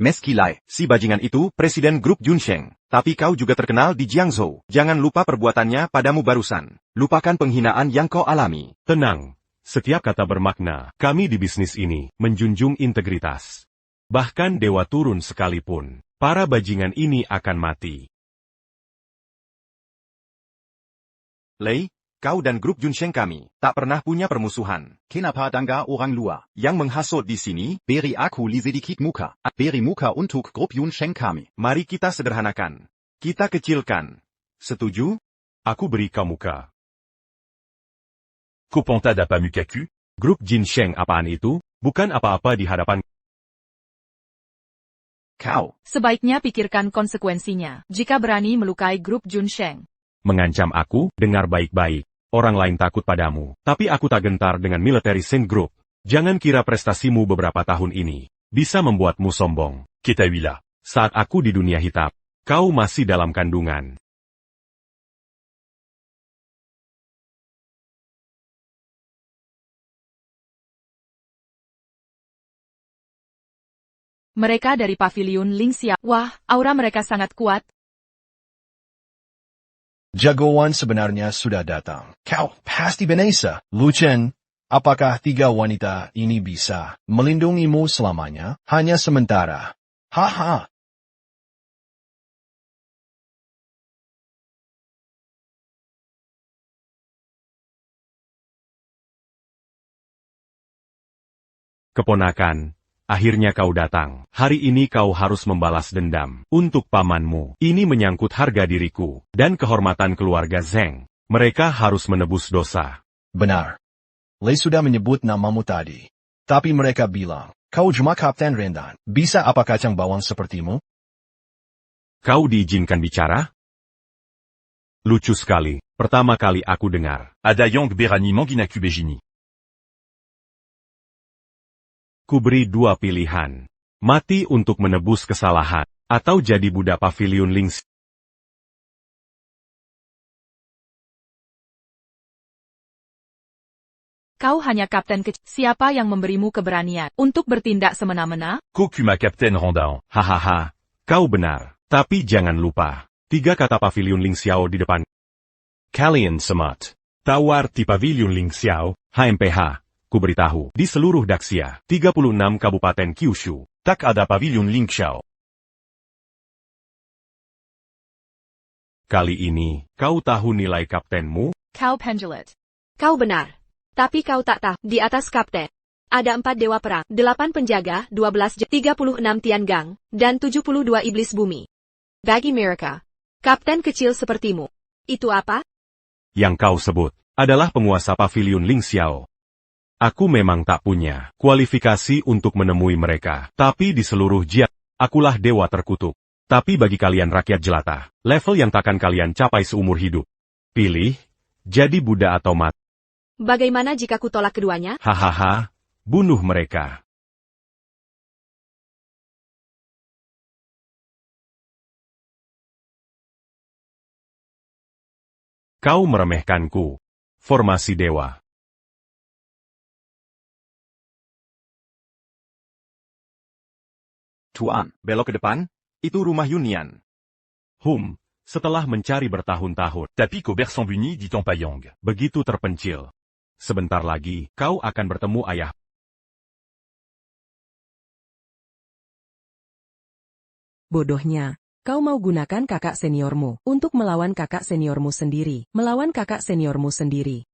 Meskilai, si bajingan itu presiden grup Junsheng. Tapi kau juga terkenal di Jiangzhou. Jangan lupa perbuatannya padamu barusan. Lupakan penghinaan yang kau alami. Tenang, setiap kata bermakna. Kami di bisnis ini menjunjung integritas. Bahkan dewa turun sekalipun, para bajingan ini akan mati. Lei, kau dan grup Junsheng kami tak pernah punya permusuhan. Kenapa dangga orang luar yang menghasut di sini? Beri aku sedikit muka. Beri muka untuk grup Junsheng kami. Mari kita sederhanakan. Kita kecilkan. Setuju? Aku beri kau muka. Copontada Pamukaku? Grup Junsheng apaan itu? Bukan apa-apa di hadapan. Kau. Sebaiknya pikirkan konsekuensinya jika berani melukai grup Junsheng. Mengancam aku, dengar baik-baik. Orang lain takut padamu, tapi aku tak gentar dengan military Saint Group. Jangan kira prestasimu beberapa tahun ini bisa membuatmu sombong. Kita wila, saat aku di dunia hitam, kau masih dalam kandungan. Mereka dari pavilion Lingxia. Wah, aura mereka sangat kuat. Jagoan sebenarnya sudah datang. Kau pasti binasa. Lu Chen, apakah tiga wanita ini bisa melindungimu selamanya? Hanya sementara. Haha. Keponakan, akhirnya kau datang. Hari ini kau harus membalas dendam untuk pamanmu. Ini menyangkut harga diriku dan kehormatan keluarga Zheng. Mereka harus menebus dosa. Benar. Lei sudah menyebut namamu tadi. Tapi mereka bilang, kau cuma Kapten Rendan. Bisa apa kacang bawang sepertimu? Kau diizinkan bicara? Lucu sekali. Pertama kali aku dengar. Ada Yang Berani Manginaku Bejini. Kuberi dua pilihan. Mati untuk menebus kesalahan, atau jadi budak pavilion Lingxia. Kau hanya kapten kecil. Siapa yang memberimu keberanian untuk bertindak semena-mena? Kokuma Kapten Rondao. Hahaha, kau benar. Tapi jangan lupa, 3 kata pavilion Lingxiao di depan. Kalian semat. Tawar di pavilion Lingxiao, HMPH. Ku beritahu, di seluruh Daxia, 36 kabupaten Kyushu, tak ada pavilion Lingxiao. Kali ini, kau tahu nilai kaptenmu? Kau penjelet. Kau benar. Tapi kau tak tahu, di atas kapten. Ada 4 dewa perang, 8 penjaga, 12 36 Tiangang, dan 72 iblis bumi. Bagi mereka, kapten kecil sepertimu. Itu apa? Yang kau sebut, adalah penguasa pavilion Lingxiao. Aku memang tak punya kualifikasi untuk menemui mereka. Tapi di seluruh Jia, akulah dewa terkutuk. Tapi bagi kalian rakyat jelata, level yang takkan kalian capai seumur hidup. Pilih, jadi budak atau mati. Bagaimana jika ku tolak keduanya? Hahaha, bunuh mereka. Kau meremehkanku. Formasi dewa. Tuan, belok ke depan, itu rumah Yunian. Setelah mencari bertahun-tahun, Tapi qu'au Bersambuni dit en Payang. begitu terpencil. Sebentar lagi, kau akan bertemu ayah. Bodohnya, kau mau gunakan kakak seniormu untuk melawan kakak seniormu sendiri. Melawan kakak seniormu sendiri.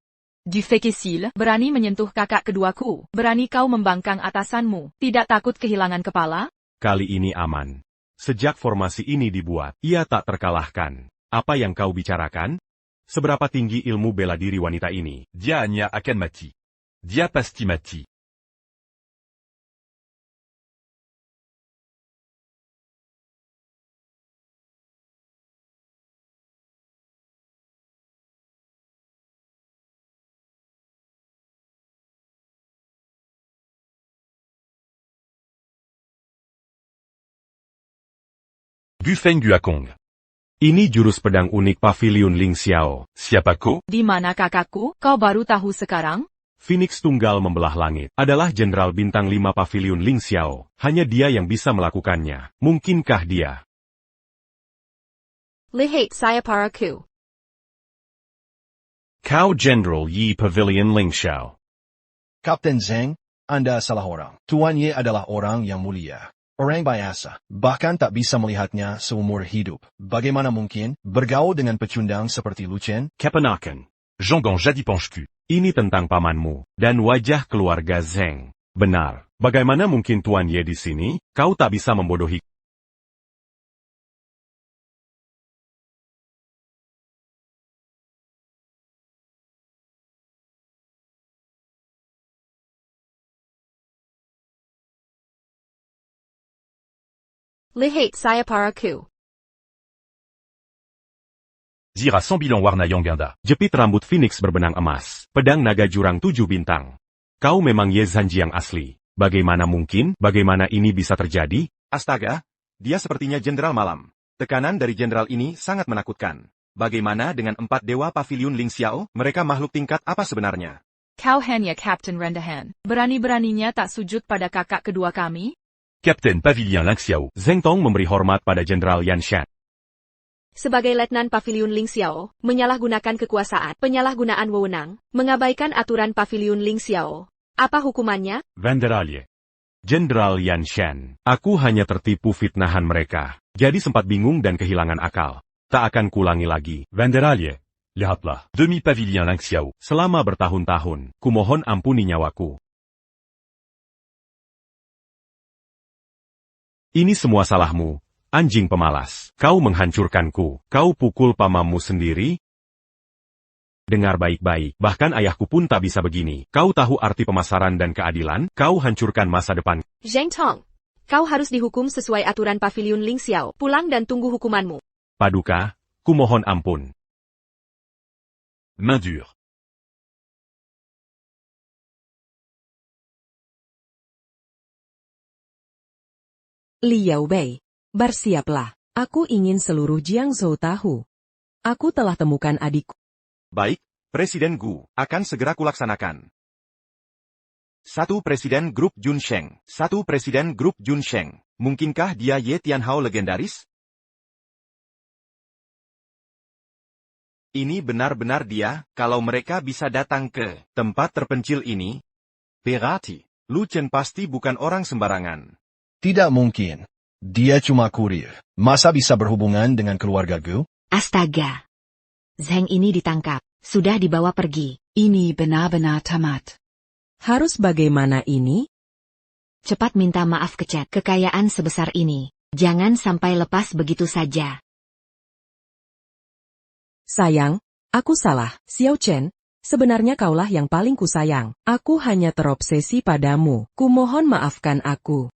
Du Fekesil, berani menyentuh kakak keduaku. Berani kau membangkang atasanmu. Tidak takut kehilangan kepala? Kali ini aman. Sejak formasi ini dibuat, ia tak terkalahkan. Apa yang kau bicarakan? Seberapa tinggi ilmu bela diri wanita ini? Dia hanya akan mati. Dia pasti mati. Gufeng Guakong. Ini jurus pedang unik Pavilion Ling Xiao. Siapa kau? Di mana kakakku? Kau baru tahu sekarang? Phoenix Tunggal Membelah Langit adalah Jenderal Bintang 5 Pavilion Ling Xiao. Hanya dia yang bisa melakukannya. Mungkinkah dia? Lihat saya para ku. Kau General Yi Pavilion Ling Xiao. Kapten Zheng, Anda salah orang. Tuan Ye adalah orang yang mulia. Orang biasa, bahkan tak bisa melihatnya seumur hidup. Bagaimana mungkin bergaul dengan pecundang seperti Lu Chen? Kepenakan. Zhonggang jadi penchku. Ini tentang pamanmu dan wajah keluarga Zheng. Benar. Bagaimana mungkin Tuan Ye di sini? Kau tak bisa membodohi. Lihat saya para ku. Zira Sambilan warna yang ganda. Jepit rambut Phoenix berbenang emas. Pedang naga jurang 7 bintang. Kau memang Ye Zanji yang asli. Bagaimana mungkin? Bagaimana ini bisa terjadi? Astaga, dia sepertinya jenderal malam. Tekanan dari jenderal ini sangat menakutkan. Bagaimana dengan 4 dewa Pavilion Ling Xiao? Mereka makhluk tingkat apa sebenarnya? Kau hanya Captain Rendahan. Berani-beraninya tak sujud pada kakak kedua kami? Captain Pavilion Ling Xiao. Zheng Tong memberi hormat pada Jenderal Yan Shan. Sebagai Letnan Pavilion Ling Xiao, menyalahgunakan kekuasaan, penyalahgunaan wewenang, mengabaikan aturan Pavilion Ling Xiao. Apa hukumannya? Vanderalje. Jenderal Yan Shan. Aku hanya tertipu fitnahan mereka. Jadi sempat bingung dan kehilangan akal. Tak akan kulangi lagi. Vanderalje. Lihatlah. Demi Pavilion Ling Xiao. Selama bertahun-tahun, kumohon ampuni nyawaku. Ini semua salahmu, anjing pemalas. Kau menghancurkanku. Kau pukul pamanmu sendiri? Dengar baik-baik, bahkan ayahku pun tak bisa begini. Kau tahu arti pemasaran dan keadilan? Kau hancurkan masa depan. Zheng Tong, kau harus dihukum sesuai aturan Pavilion Ling Xiao. Pulang dan tunggu hukumanmu. Paduka, kumohon ampun. Main dure. Liao Bei, bersiaplah. Aku ingin seluruh Jiangzhou tahu. Aku telah temukan adikku. Baik, Presiden Gu, akan segera kulaksanakan. 1 Presiden Grup Jun Sheng. 1 Presiden Grup Jun Sheng. Mungkinkah dia Ye Tianhao legendaris? Ini benar-benar dia, kalau mereka bisa datang ke tempat terpencil ini. Berarti, Lu Chen pasti bukan orang sembarangan. Tidak mungkin. Dia cuma kurir. Masa bisa berhubungan dengan keluarga Gu? Astaga. Zheng ini ditangkap. Sudah dibawa pergi. Ini benar-benar tamat. Harus bagaimana ini? Cepat minta maaf ke Chat. Kekayaan sebesar ini. Jangan sampai lepas begitu saja. Sayang, aku salah. Xiao Chen, sebenarnya kaulah yang paling kusayang. Aku hanya terobsesi padamu. Kumohon maafkan aku.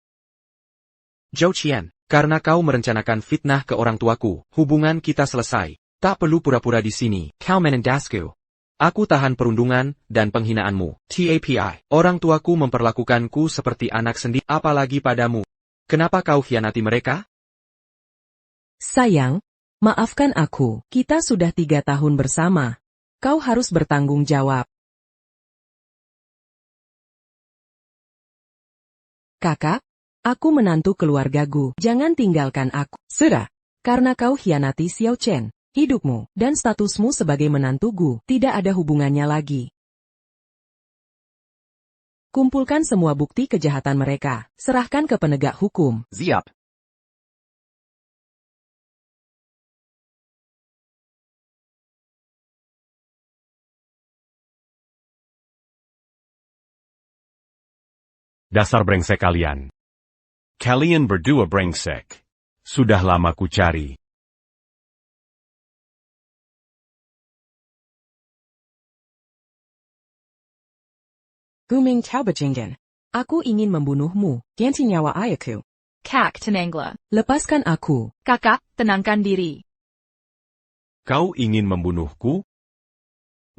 Zhou Qian, karena kau merencanakan fitnah ke orang tuaku, hubungan kita selesai. Tak perlu pura-pura di sini. Kau menendasku. Aku tahan perundungan dan penghinaanmu. TAPI, orang tuaku memperlakukanku seperti anak sendiri, apalagi padamu. Kenapa kau khianati mereka? Sayang, maafkan aku. Kita sudah 3 tahun bersama. Kau harus bertanggung jawab. Kakak, Aku menantu keluargaku, jangan tinggalkan aku. Serah, karena kau hianati Xiao Chen, hidupmu dan statusmu sebagai menantuku tidak ada hubungannya lagi. Kumpulkan semua bukti kejahatan mereka, serahkan ke penegak hukum. Siap. Dasar brengsek kalian. Kalian berdua brengsek. Sudah lama ku cari. Guming Taubajingen. Aku ingin membunuhmu, ganti nyawa ayahku. Kak Tenangla. Lepaskan aku. Kakak, tenangkan diri. Kau ingin membunuhku?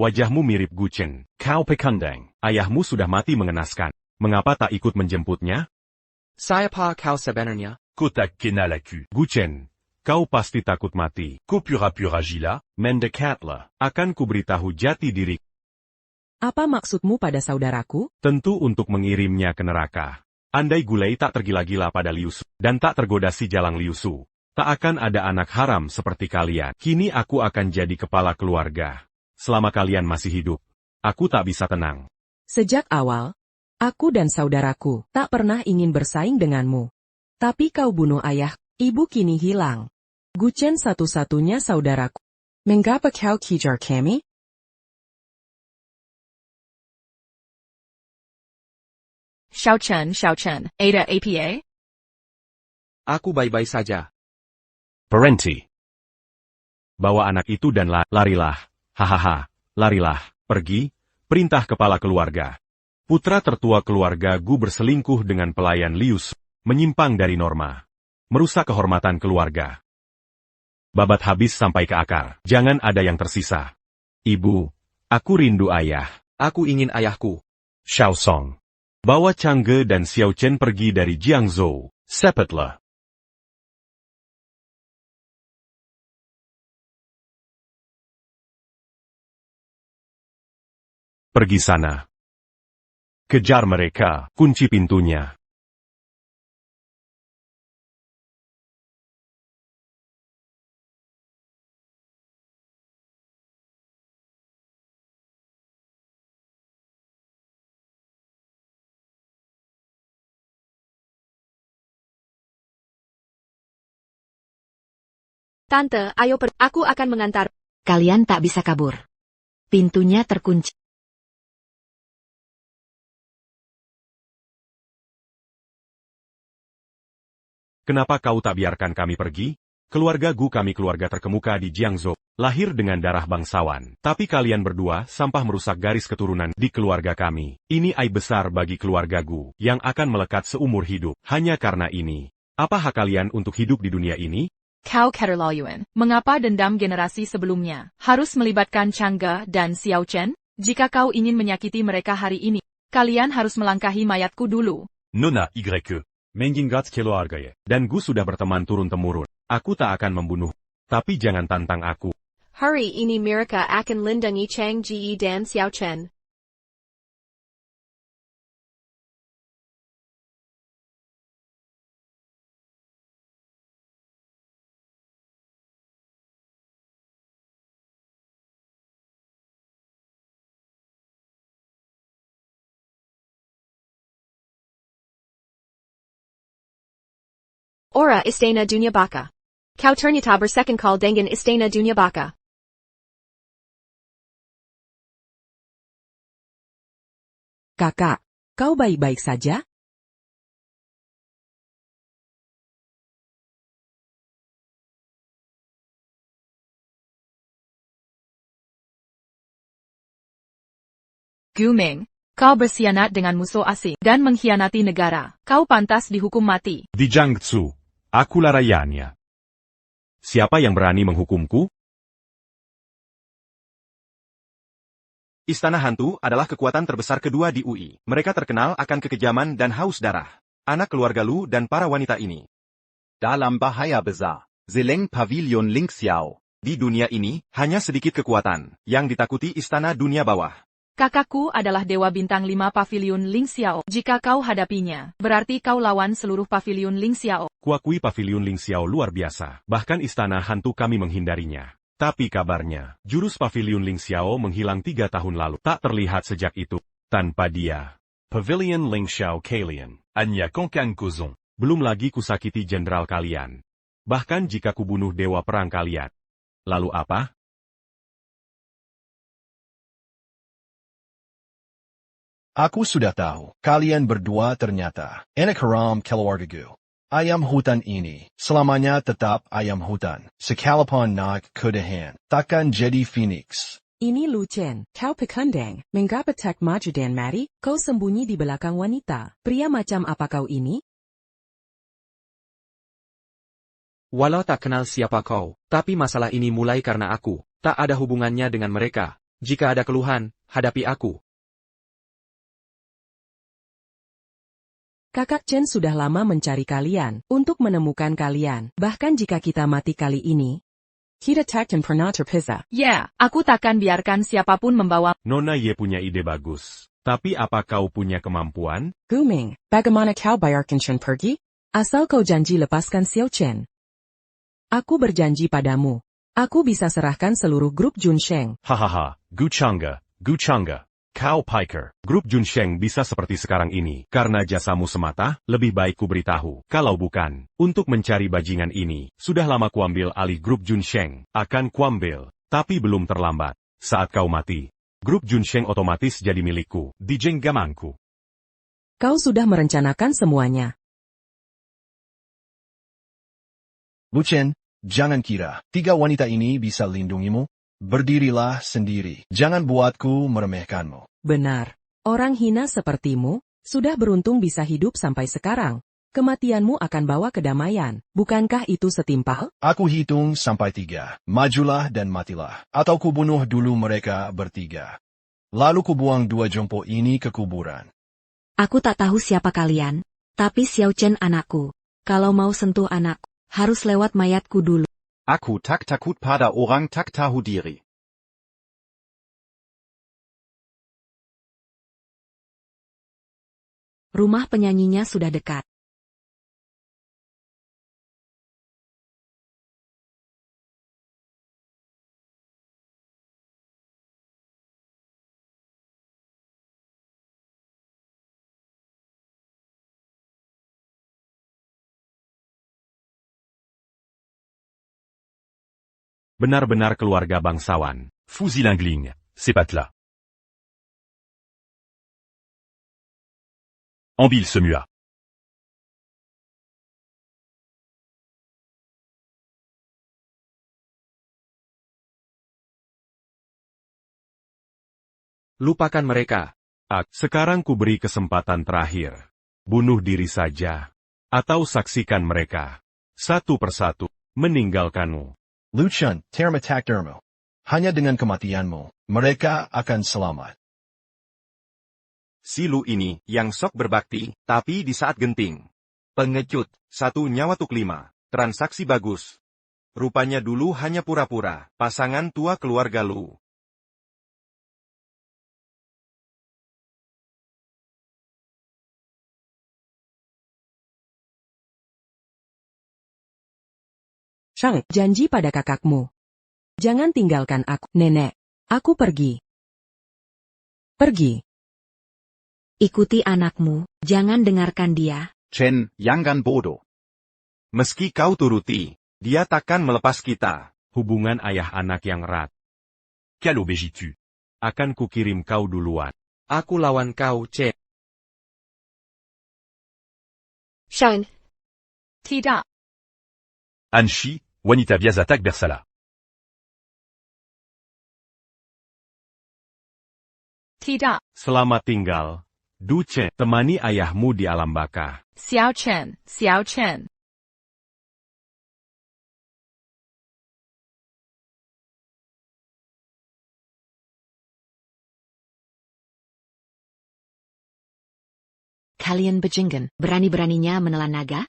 Wajahmu mirip Guchen. Kau pekandang. Ayahmu sudah mati mengenaskan. Mengapa tak ikut menjemputnya? Saya pa kau sebenarnya? Ku tak kenal aku. Guchen, kau pasti takut mati. Ku pura-pura gila. Mendekatlah. Akan kuberitahu jati diri. Apa maksudmu pada saudaraku? Tentu untuk mengirimnya ke neraka. Andai Gulei tak tergila-gila pada Liusu, dan tak tergoda si Jalang Liusu, tak akan ada anak haram seperti kalian. Kini aku akan jadi kepala keluarga. Selama kalian masih hidup, aku tak bisa tenang. Sejak awal, aku dan saudaraku tak pernah ingin bersaing denganmu. Tapi kau bunuh ayah, ibu kini hilang. Guchen satu-satunya saudaraku. Mengapa kau kejar kami? Xiao Chen, Ada APA? Aku baik-baik saja. Berhenti. Bawa anak itu dan larilah. Hahaha, larilah. Pergi, perintah kepala keluarga. Putra tertua keluarga Gu berselingkuh dengan pelayan Lius, menyimpang dari norma. Merusak kehormatan keluarga. Babat habis sampai ke akar. Jangan ada yang tersisa. Ibu, aku rindu ayah. Aku ingin ayahku. Xiao Song. Bawa Changge dan Xiao Chen pergi dari Jiangzhou. Cepatlah. Pergi sana. Kejar mereka, kunci pintunya. Tante, ayo aku akan mengantar. Kalian tak bisa kabur. Pintunya terkunci. Kenapa kau tak biarkan kami pergi? Keluarga Gu kami keluarga terkemuka di Jiangzhou, lahir dengan darah bangsawan. Tapi kalian berdua sampah merusak garis keturunan di keluarga kami. Ini aib besar bagi keluarga Gu, yang akan melekat seumur hidup. Hanya karena ini. Apa hak kalian untuk hidup di dunia ini? Kau keterlaluan. Mengapa dendam generasi sebelumnya harus melibatkan Changge dan Xiao Chen? Jika kau ingin menyakiti mereka hari ini, kalian harus melangkahi mayatku dulu. Nona YE. Mengingat keluarga. Dan Gu sudah berteman turun-temurun. Aku tak akan membunuh. Tapi jangan tantang aku. Hari ini mereka akan lindungi Chang Ji dan Xiao Chen. Ora Istana Dunia Baka. Kau ternyata bersekongkol call dengan Istana Dunia Baka. Kakak, kau baik-baik saja? Guming, kau berkhianat dengan musuh asing dan mengkhianati negara. Kau pantas dihukum mati. Di Jiangsu, aku rakyatnya. Siapa yang berani menghukumku? Istana Hantu adalah kekuatan terbesar kedua di UI. Mereka terkenal akan kekejaman dan haus darah. Anak keluarga Lu dan para wanita ini dalam bahaya besar. Zeleng Pavilion Ling Xiao. Di dunia ini, hanya sedikit kekuatan yang ditakuti Istana Dunia Bawah. Kakakku adalah Dewa Bintang 5 Paviliun Ling Xiao. Jika kau hadapinya, berarti kau lawan seluruh Paviliun Ling Xiao. Kuakui Paviliun Ling Xiao luar biasa, bahkan istana hantu kami menghindarinya. Tapi kabarnya, jurus Paviliun Ling Xiao menghilang 3 tahun lalu. Tak terlihat sejak itu. Tanpa dia. Pavilion Ling Xiao Kalian. Anya Kongkang Kozong. Belum lagi kusakiti jenderal kalian. Bahkan jika kubunuh dewa perang kalian. Lalu apa? Aku sudah tahu, kalian berdua ternyata anak haram keluargaku. Ayam hutan ini, selamanya tetap ayam hutan. Sekalipun naik ke dahan, takkan jadi phoenix. Ini Lu Chen, kau pekandang, menggapetak maju dan mari, kau sembunyi di belakang wanita. Pria macam apa kau ini? Walau tak kenal siapa kau, tapi masalah ini mulai karena aku. Tak ada hubungannya dengan mereka. Jika ada keluhan, hadapi aku. Kakak Chen sudah lama mencari kalian, untuk menemukan kalian. Bahkan jika kita mati kali ini, kita takkan pernah terpisah. Ya, aku takkan biarkan siapapun membawa. Nona Ye punya ide bagus. Tapi apa kau punya kemampuan? Guming, bagaimana kau bayarkan Chen pergi? Asal kau janji lepaskan Xiao Chen. Aku berjanji padamu. Aku bisa serahkan seluruh grup Junsheng. Hahaha, Guchanga. Kau Piker. Grup Junsheng bisa seperti sekarang ini. Karena jasamu semata, lebih baik ku beritahu. Kalau bukan, untuk mencari bajingan ini, sudah lama kuambil alih grup Junsheng. Akan kuambil, tapi belum terlambat. Saat kau mati, grup Junsheng otomatis jadi milikku. Dijeng gamangku. Kau sudah merencanakan semuanya. Lu Chen, jangan kira 3 wanita ini bisa lindungimu. Berdirilah sendiri. Jangan buatku meremehkanmu. Benar. Orang hina sepertimu, sudah beruntung bisa hidup sampai sekarang. Kematianmu akan bawa kedamaian. Bukankah itu setimpal? Aku hitung sampai 3. Majulah dan matilah. Atau kubunuh dulu mereka bertiga. Lalu kubuang 2 jompo ini ke kuburan. Aku tak tahu siapa kalian, tapi Xiao Chen anakku. Kalau mau sentuh anakku, harus lewat mayatku dulu. Aku tak takut pada orang tak tahu diri. Rumah penyanyinya sudah dekat. Benar-benar keluarga bangsawan. Fuzilingling. C'est pas là. Ambil semua. Lupakan mereka. Sekarang ku beri kesempatan terakhir. Bunuh diri saja. Atau saksikan mereka. Satu persatu. Meninggalkanmu. Lu Chen, termatak dermu. Hanya dengan kematianmu, mereka akan selamat. Si Lu ini, yang sok berbakti, tapi di saat genting. Pengecut, 1 nyawa tuk 5. Transaksi bagus. Rupanya dulu hanya pura-pura, pasangan tua keluarga Lu. Shang, janji pada kakakmu. Jangan tinggalkan aku, nenek. Aku pergi. Pergi. Ikuti anakmu, jangan dengarkan dia. Chen, jangan bodoh. Meski kau turuti, dia takkan melepas kita. Hubungan ayah anak yang erat. Quelle obégitu. Akan kukirim kau duluan. Aku lawan kau, Chen. Shine. Tidak. Anshi, wanita biasa tak bersalah. Tidak. Selamat tinggal. Du Chen, temani ayahmu di alam baka. Xiao Chen. Kalian bejenggen, berani-beraninya menelan naga?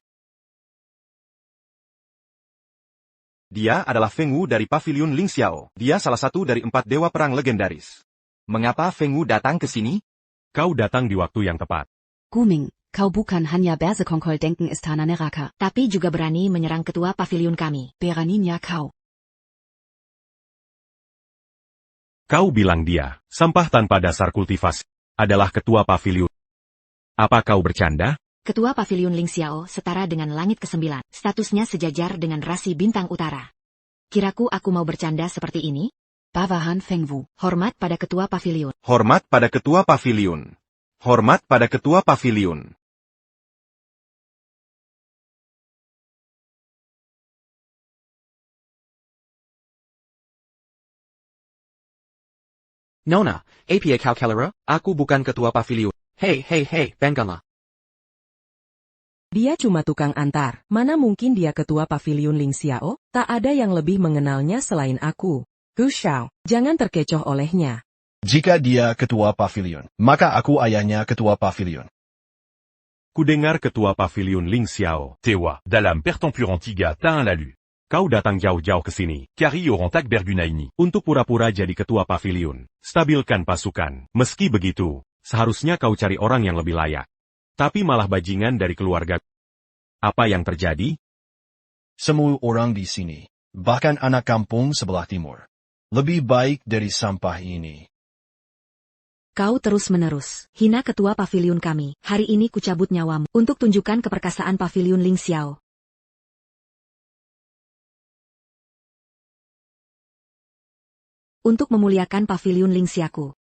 Dia adalah Feng Wu dari Paviliun Ling Xiao. Dia salah satu dari 4 dewa perang legendaris. Mengapa Feng Wu datang ke sini? Kau datang di waktu yang tepat. Guming, kau bukan hanya bersekongkol denken istana neraka. Tapi juga berani menyerang ketua pavilion kami. Beraninya kau. Kau bilang dia, sampah tanpa dasar kultivasi, adalah ketua pavilion. Apa kau bercanda? Ketua pavilion Ling Xiao setara dengan langit ke-9. Statusnya sejajar dengan rasi bintang utara. Kiraku aku mau bercanda seperti ini? Bawahan Feng Wu. Hormat pada ketua pavilion. Hormat pada ketua pavilion. Hormat pada ketua pavilion. Nona, apa kau kalera? Aku bukan ketua pavilion. Hei, bangkanlah. Dia cuma tukang antar. Mana mungkin dia ketua pavilion Ling Xiao? Tak ada yang lebih mengenalnya selain aku. Gu Shao, jangan terkecoh olehnya. Jika dia ketua pavilion, maka aku ayahnya ketua pavilion. Kudengar ketua pavilion Ling Xiao. Tewa, dalam pertempuran 3 tahun lalu. Kau datang jauh-jauh ke sini. Kari Orantak Bergunaini. Untuk pura-pura jadi ketua pavilion. Stabilkan pasukan. Meski begitu, seharusnya kau cari orang yang lebih layak. Tapi malah bajingan dari keluarga. Apa yang terjadi? Semua orang di sini, bahkan anak kampung sebelah timur, lebih baik dari sampah ini. Kau terus-menerus hina ketua pavilion kami. Hari ini kucabut nyawamu untuk tunjukkan keperkasaan pavilion Ling Xiao. Untuk memuliakan pavilion Ling Xiaku.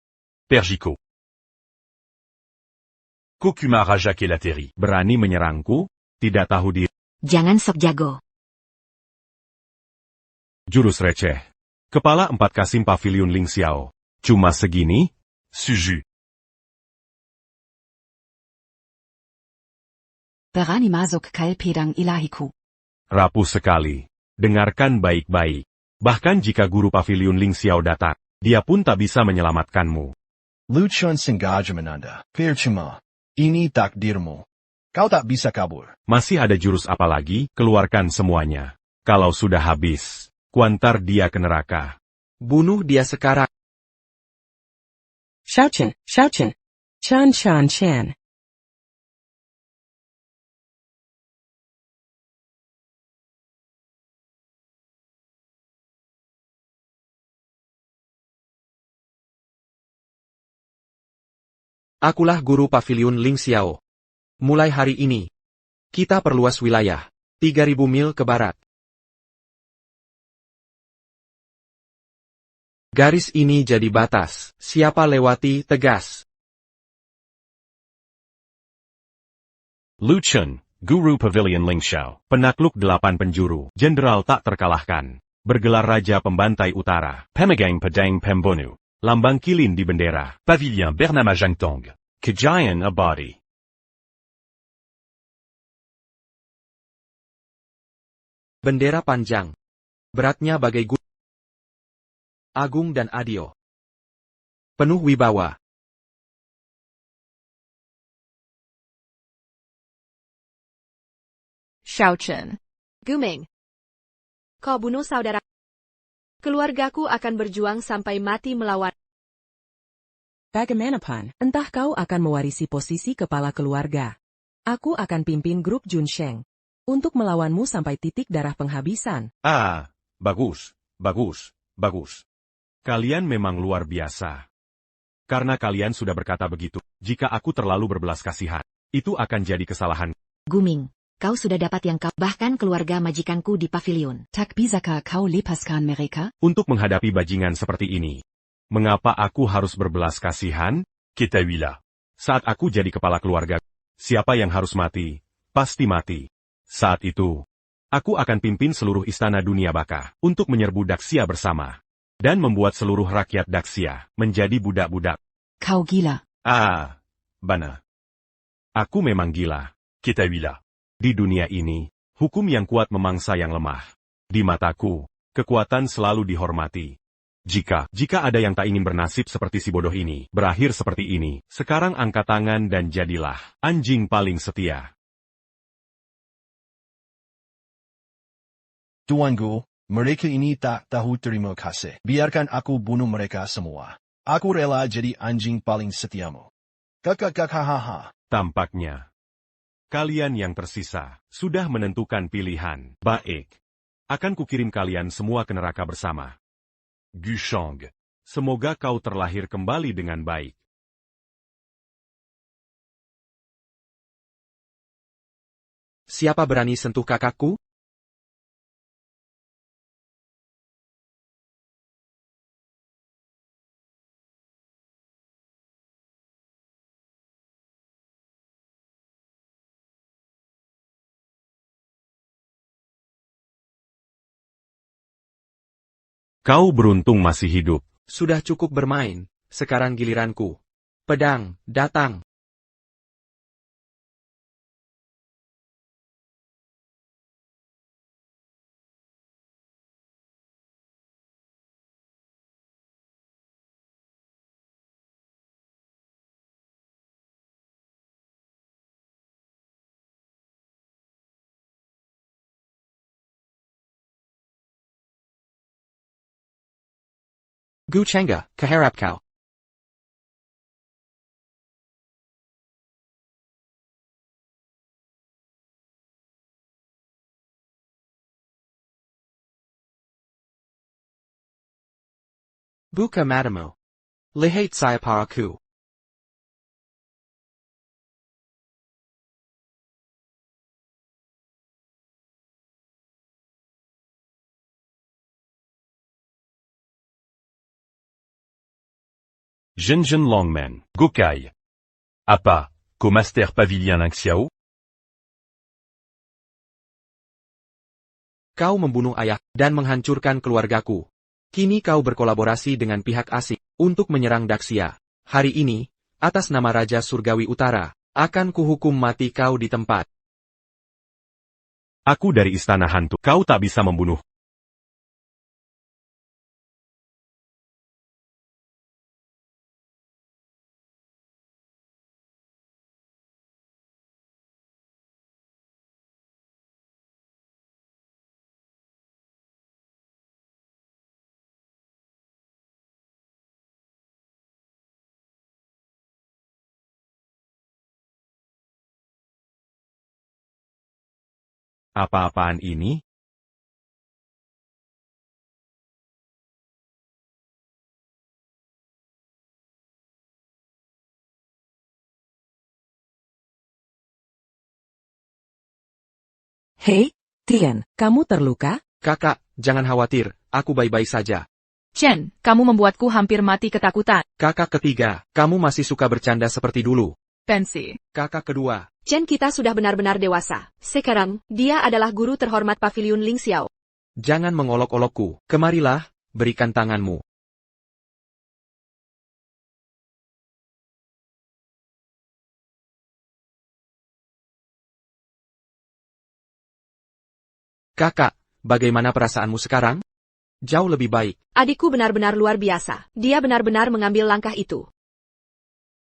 Perjiko. Kokuma Raja Kelateri. Berani menyerangku? Tidak tahu diri. Jangan sok jago. Jurus receh. Kepala 4 Kasim pavilion Ling Xiao. Cuma segini? Suju. Berani masuk kal pedang ilahiku. Rapuh sekali. Dengarkan baik-baik. Bahkan jika guru pavilion Ling Xiao datang, dia pun tak bisa menyelamatkanmu. Luchon sengaja Anda. Percuma. Ini takdirmu. Kau tak bisa kabur. Masih ada jurus apa lagi? Keluarkan semuanya. Kalau sudah habis, kuantar dia ke neraka. Bunuh dia sekarang. Shao Chen. Chan. Akulah guru pavilion Ling Xiao. Mulai hari ini, kita perluas wilayah 3.000 mil ke barat. Garis ini jadi batas. Siapa lewati, tegas. Luchun, Guru Pavilion Ling Xiao. Penakluk 8 penjuru. Jenderal tak terkalahkan. Bergelar Raja Pembantai Utara. Pemegang Pedang Pembonu. Lambang kilin di bendera. Pavilion Bernama Jangtong. Kejayaan abadi. Bendera panjang. Beratnya bagai gunung. Agung dan adil. Penuh wibawa. Shao Chen. Guming. Kau bunuh saudara. Keluargaku akan berjuang sampai mati melawan. Bagaimanapun, entah kau akan mewarisi posisi kepala keluarga. Aku akan pimpin grup Junsheng. Untuk melawanmu sampai titik darah penghabisan. Ah, bagus. Kalian memang luar biasa. Karena kalian sudah berkata begitu, jika aku terlalu berbelas kasihan, itu akan jadi kesalahan. Guming, kau sudah dapat yang kau, bahkan keluarga majikanku di pavilion. Tak bisakah kau lepaskan mereka? Untuk menghadapi bajingan seperti ini, mengapa aku harus berbelas kasihan? Ketawila. Saat aku jadi kepala keluarga, siapa yang harus mati, pasti mati. Saat itu, aku akan pimpin seluruh istana dunia baka untuk menyerbu Daxia bersama. Dan membuat seluruh rakyat Daxia menjadi budak-budak. Kau gila. Ah, Bana. Aku memang gila. Ketawila. Di dunia ini, hukum yang kuat memangsa yang lemah. Di mataku, kekuatan selalu dihormati. Jika ada yang tak ingin bernasib seperti si bodoh ini, berakhir seperti ini, sekarang angkat tangan dan jadilah anjing paling setia. Tuanku, mereka ini tak tahu terima kasih. Biarkan aku bunuh mereka semua. Aku rela jadi anjing paling setiamu. Kakak hahaha. Tampaknya kalian yang tersisa sudah menentukan pilihan. Baik. Akan kukirim kalian semua ke neraka bersama. Gushong. Semoga kau terlahir kembali dengan baik. Siapa berani sentuh kakakku? Kau beruntung masih hidup. Sudah cukup bermain, sekarang giliranku. Pedang, datang. Guchanga, kaharap kau. Buka matamu. Lihat saya paraku. Zhenzhen Longman, Gokai. Apa, ko master pavilien Ling Xiao? Kau membunuh ayah dan menghancurkan keluargaku. Kini kau berkolaborasi dengan pihak asing untuk menyerang Daxia. Hari ini, atas nama Raja Surgawi Utara, akan kuhukum mati kau di tempat. Aku dari istana hantu. Kau tak bisa membunuh. Apa-apaan ini? Hei, Tian, kamu terluka? Kakak, jangan khawatir, aku baik-baik saja. Chen, kamu membuatku hampir mati ketakutan. Kakak ketiga, kamu masih suka bercanda seperti dulu. Pensi. Kakak kedua, Chen, kita sudah benar-benar dewasa. Sekarang, dia adalah guru terhormat Paviliun Ling Xiao. jangan mengolok-olokku. Kemarilah, berikan tanganmu. Kakak, bagaimana perasaanmu sekarang? Jauh lebih baik. Adikku benar-benar luar biasa. Dia benar-benar mengambil langkah itu.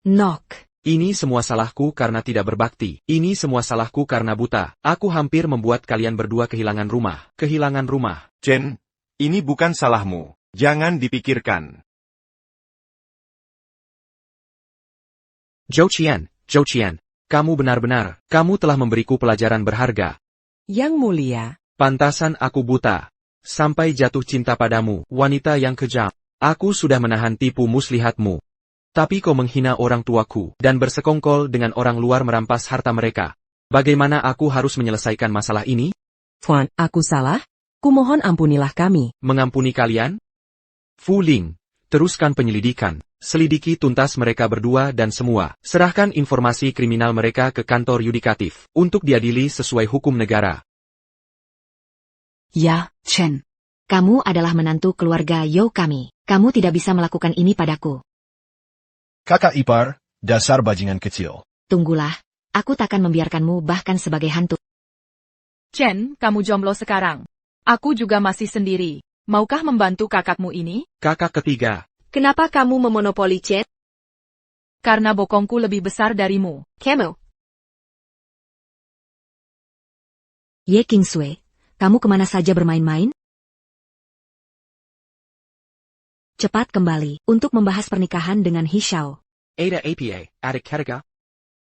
Nok. Ini semua salahku karena tidak berbakti. Ini semua salahku karena buta. Aku hampir membuat kalian berdua kehilangan rumah. Kehilangan rumah. Chen, ini bukan salahmu. Jangan dipikirkan. Zhou Qian, kamu benar-benar, kamu telah memberiku pelajaran berharga. Yang mulia, Pantasan aku buta. Sampai jatuh cinta padamu, wanita yang kejam. Aku sudah menahan tipu muslihatmu. Tapi kau menghina orang tuaku dan bersekongkol dengan orang luar merampas harta mereka. Bagaimana aku harus menyelesaikan masalah ini? Tuan, aku salah? Kumohon ampunilah kami. Mengampuni kalian? Fu Ling, teruskan penyelidikan. Selidiki tuntas mereka berdua dan semua. Serahkan informasi kriminal mereka ke kantor yudikatif untuk diadili sesuai hukum negara. Ya, Chen. Kamu adalah menantu keluarga You kami. Kamu tidak bisa melakukan ini padaku. Kakak ipar, dasar bajingan kecil. Tunggulah, aku takkan membiarkanmu bahkan sebagai hantu. Chen, kamu jomblo sekarang. Aku juga masih sendiri. Maukah membantu kakakmu ini? Kakak ketiga, Kenapa kamu memonopoli Chen? Karena bokongku lebih besar darimu. Kemo. Ye Kingsui, kamu kemana saja bermain-main? cepat kembali untuk membahas pernikahan dengan Hishao. Ada apa, adik ketiga?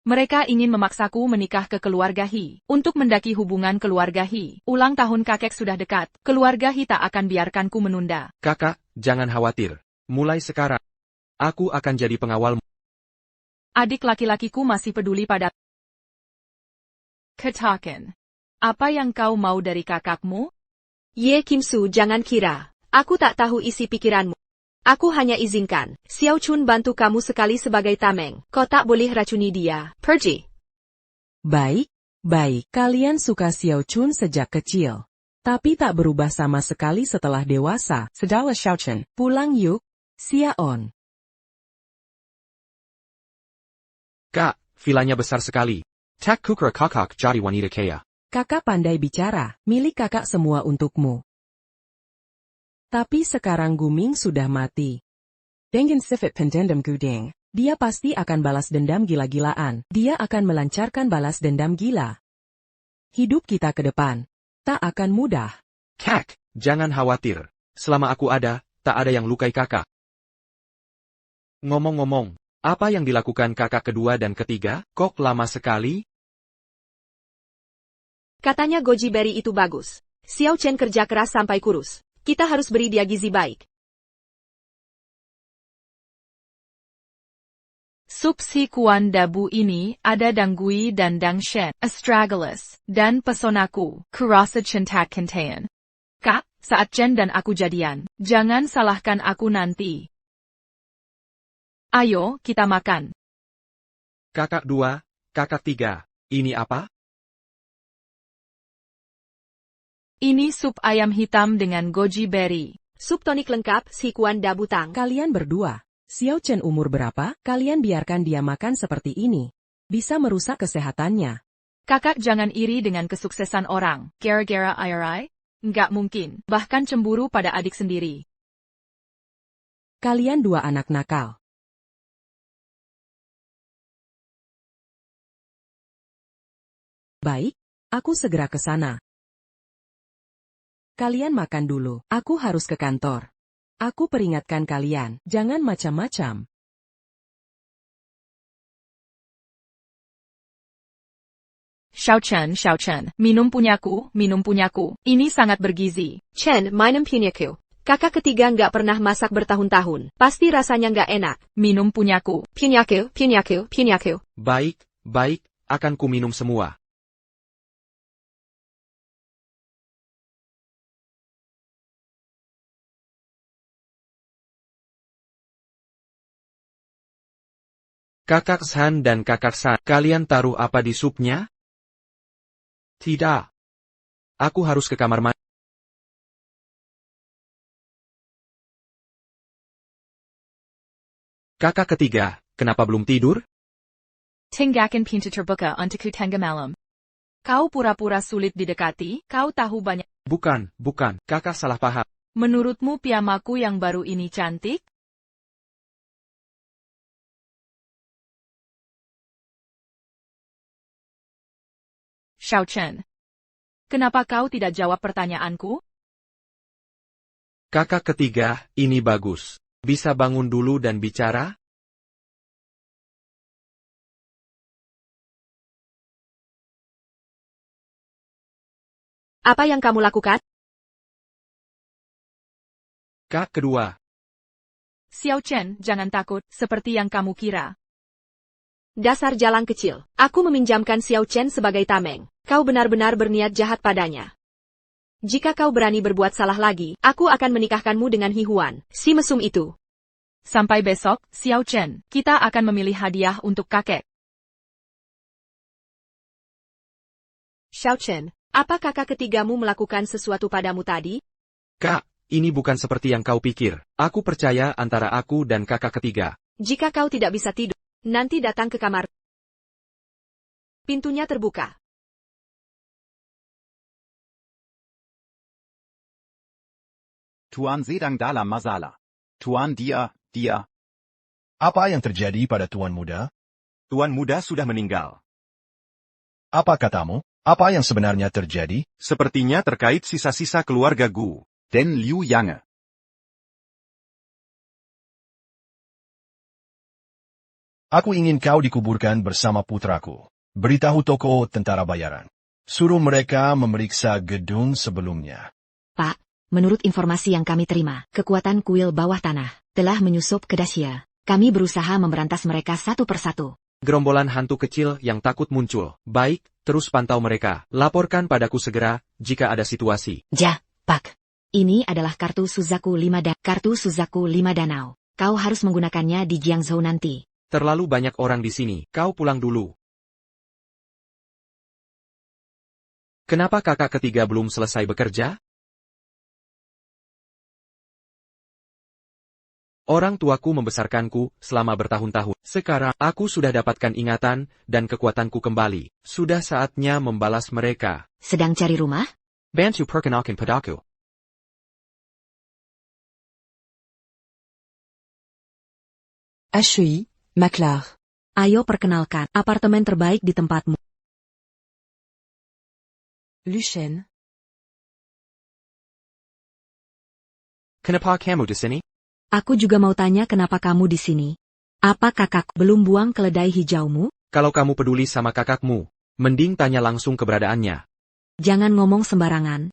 Mereka ingin memaksaku menikah ke keluarga Hi. Untuk mendaki hubungan keluarga Hi. Ulang tahun kakek sudah dekat. Keluarga Hi tak akan biarkanku menunda. Kakak, jangan khawatir. Mulai sekarang, aku akan jadi pengawalmu. Adik laki-lakiku masih peduli pada Katakan. Apa yang kau mau dari kakakmu? Ye Kimsu, jangan kira. Aku tak tahu isi pikiranmu. Aku hanya izinkan Xiao Chun bantu kamu sekali sebagai tameng. Kau tak boleh racuni dia. Pergi. Baik, baik. Kalian suka Xiao Chun sejak kecil. Tapi tak berubah sama sekali setelah dewasa. Sudahlah Xiao Chun, pulang yuk. Xiaon. Kak, vilanya besar sekali. Tak kukira kakak jadi wanita kaya. Kakak pandai bicara, milik kakak semua untukmu. Tapi sekarang Guming sudah mati. Dengan sifat pendendam Guding, dia pasti akan balas dendam gila-gilaan. Dia akan melancarkan balas dendam gila. Hidup kita ke depan tak akan mudah. Kak, jangan khawatir. Selama aku ada, tak ada yang lukai kakak. Ngomong-ngomong, apa yang dilakukan kakak kedua dan ketiga? Kok lama sekali? Katanya goji berry itu bagus. Xiao Chen kerja keras sampai kurus. Kita harus beri dia gizi baik. Sup si kuan dabu ini ada danggui dan dangshen, astragalus, dan pesonaku, kurasa cinta kintayan. Kak, saat Chen dan aku jadian, jangan salahkan aku nanti. Ayo, kita makan. Kakak dua, kakak tiga, ini apa? Ini sup ayam hitam dengan goji berry. Sup tonik lengkap, si kuan dabu tang. Kalian berdua, Xiao Chen umur berapa? Kalian biarkan dia makan seperti ini. Bisa merusak kesehatannya. Kakak jangan iri dengan kesuksesan orang. Gara-gara IRI? Nggak mungkin. Bahkan cemburu pada adik sendiri. Kalian dua anak nakal. Baik, aku segera ke sana. Kalian makan dulu, aku harus ke kantor. Aku peringatkan kalian, jangan macam-macam. Xiao Chen, minum punyaku, minum punyaku. Ini sangat bergizi. Chen, minum punyaku. Kakak ketiga nggak pernah masak bertahun-tahun. Pasti rasanya nggak enak. Minum punyaku. Punyaku. Baik, baik, akan ku minum semua. Kakak San dan kakak San, kalian taruh apa di supnya? Tidak. Aku harus ke kamar mandi. Kakak ketiga, kenapa belum tidur? Tinggakan pintu terbuka untukku tengah malam. Kau pura-pura sulit didekati, kau tahu banyak. Bukan, kakak salah paham. Menurutmu piyamaku yang baru ini cantik? Xiao Chen. Kenapa kau tidak jawab pertanyaanku? Kakak ketiga, ini bagus. Bisa bangun dulu dan bicara? Apa yang kamu lakukan? Kak kedua. Xiao Chen, jangan takut, seperti yang kamu kira. Dasar jalang kecil. Aku meminjamkan Xiao Chen sebagai tameng. Kau benar-benar berniat jahat padanya. Jika kau berani berbuat salah lagi, aku akan menikahkanmu dengan Hi Huan, si mesum itu. Sampai besok, Xiao Chen, kita akan memilih hadiah untuk kakek. Xiao Chen, apa kakak ketigamu melakukan sesuatu padamu tadi? Kak, ini bukan seperti yang kau pikir. Aku percaya antara aku dan kakak ketiga. Jika kau tidak bisa tidur, nanti datang ke kamar. Pintunya terbuka. Tuan Zedang dalam masalah. Tuan dia. Apa yang terjadi pada Tuan Muda? Tuan Muda sudah meninggal. Apa katamu? Apa yang sebenarnya terjadi? Sepertinya terkait sisa-sisa keluarga Gu, Den Liu Yang. Aku ingin kau dikuburkan bersama putraku. Beritahu toko tentara bayaran. Suruh mereka memeriksa gedung sebelumnya. Pak, menurut informasi yang kami terima, kekuatan kuil bawah tanah telah menyusup ke Dacia. Kami berusaha memberantas mereka satu persatu. Gerombolan hantu kecil yang takut muncul. Baik, terus pantau mereka. Laporkan padaku segera, jika ada situasi. Ja, Pak. Ini adalah kartu Suzaku 5 danau. Kau harus menggunakannya di Jiangzhou nanti. Terlalu banyak orang di sini, kau pulang dulu. Kenapa kakak ketiga belum selesai bekerja? Orang tuaku membesarkanku selama bertahun-tahun. Sekarang, aku sudah dapatkan ingatan dan kekuatanku kembali. Sudah saatnya membalas mereka. Sedang cari rumah? Bantu perkenalkan padaku. HEI, Maclar. Ayo perkenalkan, apartemen terbaik di tempatmu. Luchen. Kenapa kamu di sini? Aku juga mau tanya kenapa kamu di sini. Apa kakak belum buang keledai hijaumu? Kalau kamu peduli sama kakakmu, mending tanya langsung keberadaannya. Jangan ngomong sembarangan.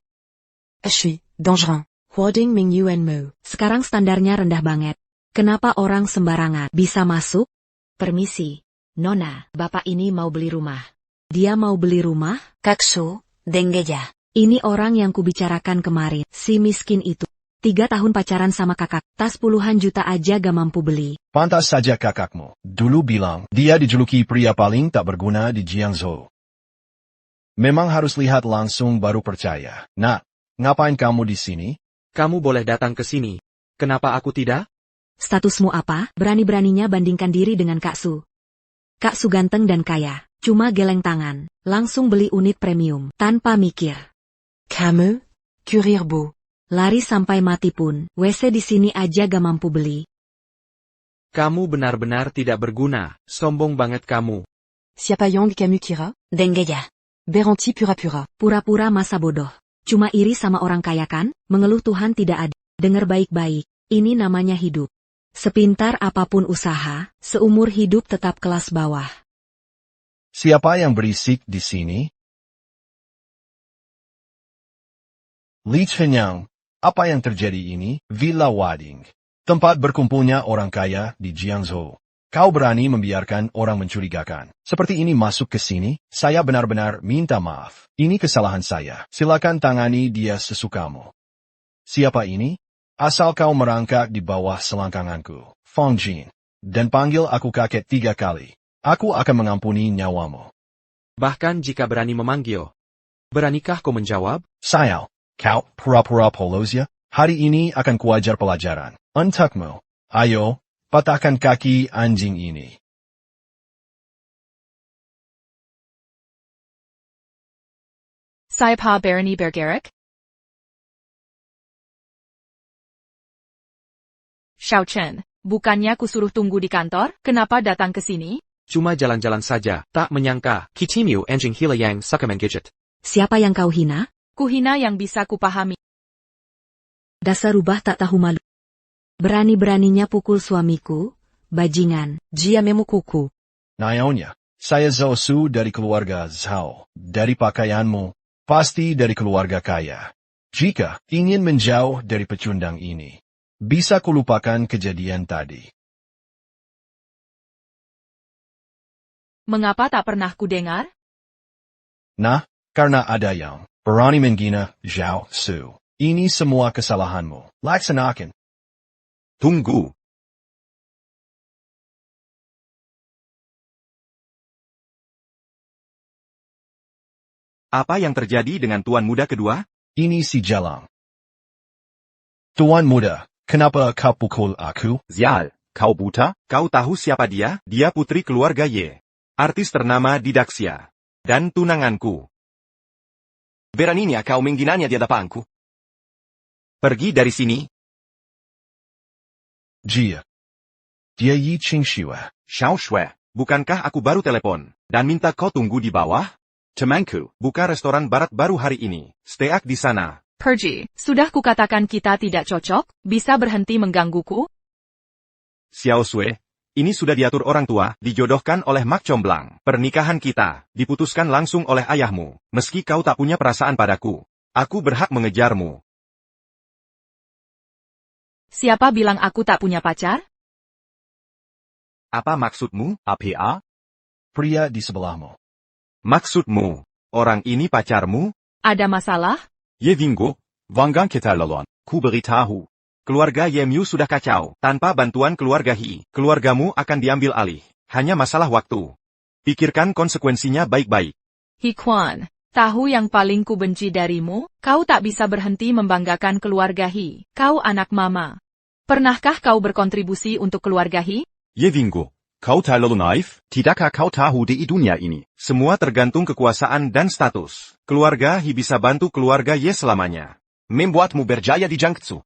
HEI, dangereux. Huading Ming Yuan Mo. Sekarang standarnya rendah banget. Kenapa orang sembarangan bisa masuk? Permisi, Nona, bapak ini mau beli rumah. Dia mau beli rumah? Kaksu, Denggeja. Ini orang yang kubicarakan kemarin, si miskin itu. 3 tahun pacaran sama kakak, tas puluhan juta aja gak mampu beli. Pantas saja kakakmu. Dulu bilang, dia dijuluki pria paling tak berguna di Jiangzhou. Memang harus lihat langsung baru percaya. Nah, ngapain kamu di sini? Kamu boleh datang ke sini. Kenapa aku tidak? Statusmu apa? Berani-beraninya bandingkan diri dengan Kak Su. Kak Su ganteng dan kaya, cuma geleng tangan, langsung beli unit premium, tanpa mikir. Kamu, kurir beau. Lari sampai mati pun, WC di sini aja gak mampu beli. Kamu benar-benar tidak berguna, sombong banget kamu. Siapa yang kamu kira? Denggeja. Beranti pura-pura. Pura-pura masa bodoh. Cuma iri sama orang kaya kan? Mengeluh Tuhan tidak ada. Dengar baik-baik, ini namanya hidup. Sepintar apapun usaha, seumur hidup tetap kelas bawah. Siapa yang berisik di sini? Li Chenyang, apa yang terjadi ini? Villa Wading. Tempat berkumpulnya orang kaya di Jiangzhou. Kau berani membiarkan orang mencurigakan. Seperti ini masuk ke sini? Saya benar-benar minta maaf. Ini kesalahan saya. Silakan tangani dia sesukamu. Siapa ini? Asal kau merangkak di bawah selangkanganku, Fong Jin, dan panggil aku kakek 3 kali. Aku akan mengampuni nyawamu. Bahkan jika berani memanggil. Beranikah kau menjawab? Sayau, kau pura-pura polos ya? Hari ini akan kuajar pelajaran. Untukmu. Ayo, patahkan kaki anjing ini. Sai Pa Barony Bergeric? Xiao Chen, bukannya kusuruh tunggu di kantor, kenapa datang ke sini? Cuma jalan-jalan saja, tak menyangka, Kitimiu anjing hila yang sakaman gadget. Siapa yang kau hina? Kuhina yang bisa kupahami. Dasar rubah tak tahu malu. Berani-beraninya pukul suamiku, bajingan. Jia memu kuku. Nyaonya, saya Zhao Su dari keluarga Zhao. Dari pakaianmu, pasti dari keluarga kaya. Jika ingin menjauh dari pecundang ini, bisa kulupakan kejadian tadi. Mengapa tak pernah kudengar? Nah, karena ada yang berani menghina Zhao Su. Ini semua kesalahanmu. Laksanakan. Tunggu. Apa yang terjadi dengan tuan muda kedua? Ini si Jalang. Tuan muda, kenapa kau pukul aku? Zial, kau buta? Kau tahu siapa dia? Dia putri keluarga Ye. Artis ternama di Daxia. Dan tunanganku. Beraninya kau menghinanya di hadapanku? Pergi dari sini. Jia. Dia Yi Qingxue. Xiao Shui, bukankah aku baru telepon, dan minta kau tunggu di bawah? Temanku, buka restoran barat baru hari ini. Steak di sana. Pergi, sudah kukatakan kita tidak cocok, bisa berhenti menggangguku? Xiao Shui, Ini sudah diatur orang tua, dijodohkan oleh Mak Comblang. Pernikahan kita, diputuskan langsung oleh ayahmu. Meski kau tak punya perasaan padaku, aku berhak mengejarmu. Siapa bilang aku tak punya pacar? Apa maksudmu, APA? Pria di sebelahmu. Maksudmu, orang ini pacarmu? Ada masalah? Yevingo, Vanggang kita laluan, ku beritahu. Keluarga Yemyu sudah kacau. Tanpa bantuan keluarga Hi, keluargamu akan diambil alih. Hanya masalah waktu. Pikirkan konsekuensinya baik-baik. Hi Quan, tahu yang paling ku benci darimu? Kau tak bisa berhenti membanggakan keluarga Hi. Kau anak mama. Pernahkah kau berkontribusi untuk keluarga Hi? Yevingo, kau terlalu naif? Tidakkah kau tahu di dunia ini? Semua tergantung kekuasaan dan status. Keluarga Hi bisa bantu keluarga Ye selamanya. Membuatmu berjaya di Jiangsu.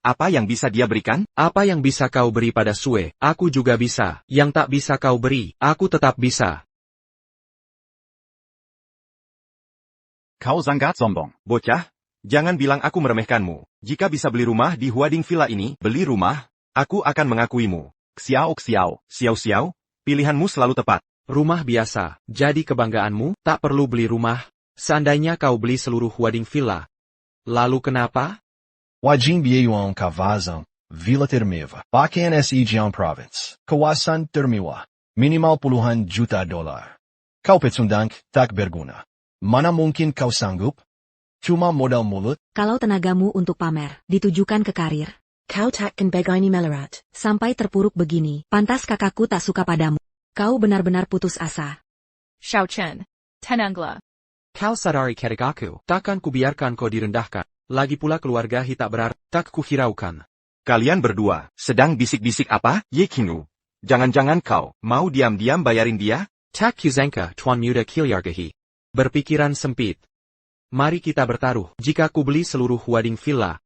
Apa yang bisa dia berikan? Apa yang bisa kau beri pada Sue, aku juga bisa. Yang tak bisa kau beri, aku tetap bisa. Kau sangat sombong. Bocah, jangan bilang aku meremehkanmu. Jika bisa beli rumah di Huading Villa ini, beli rumah, aku akan mengakuimu. Xiao, pilihanmu selalu tepat. Rumah biasa, jadi kebanggaanmu, tak perlu beli rumah. Seandainya kau beli seluruh Huading Villa. Lalu kenapa? Wajin Biayuan Kavazang, Villa Termiva, Bakan Sejiang Province, Kawasan Termiwa, minimal puluhan juta dolar. Kau petsundang, tak berguna. Mana mungkin kau sanggup? Cuma modal mulut? Kalau tenagamu untuk pamer, ditujukan ke karir. Kau takkan begini melerat. Sampai terpuruk begini, pantas kakakku tak suka padamu. Kau benar-benar putus asa. Xiao Chen, Tenangla. Kau sadari ketika takkan kubiarkan kau direndahkan. Lagi pula keluarga Hi tak berarti, tak kuhiraukan. Kalian berdua, sedang bisik-bisik apa? Yekinu, jangan-jangan kau mau diam-diam bayarin dia? Tak kuzangka Tuan Muda Kilyarga Hi. Berpikiran sempit. Mari kita bertaruh. Jika ku beli seluruh Huading Villa,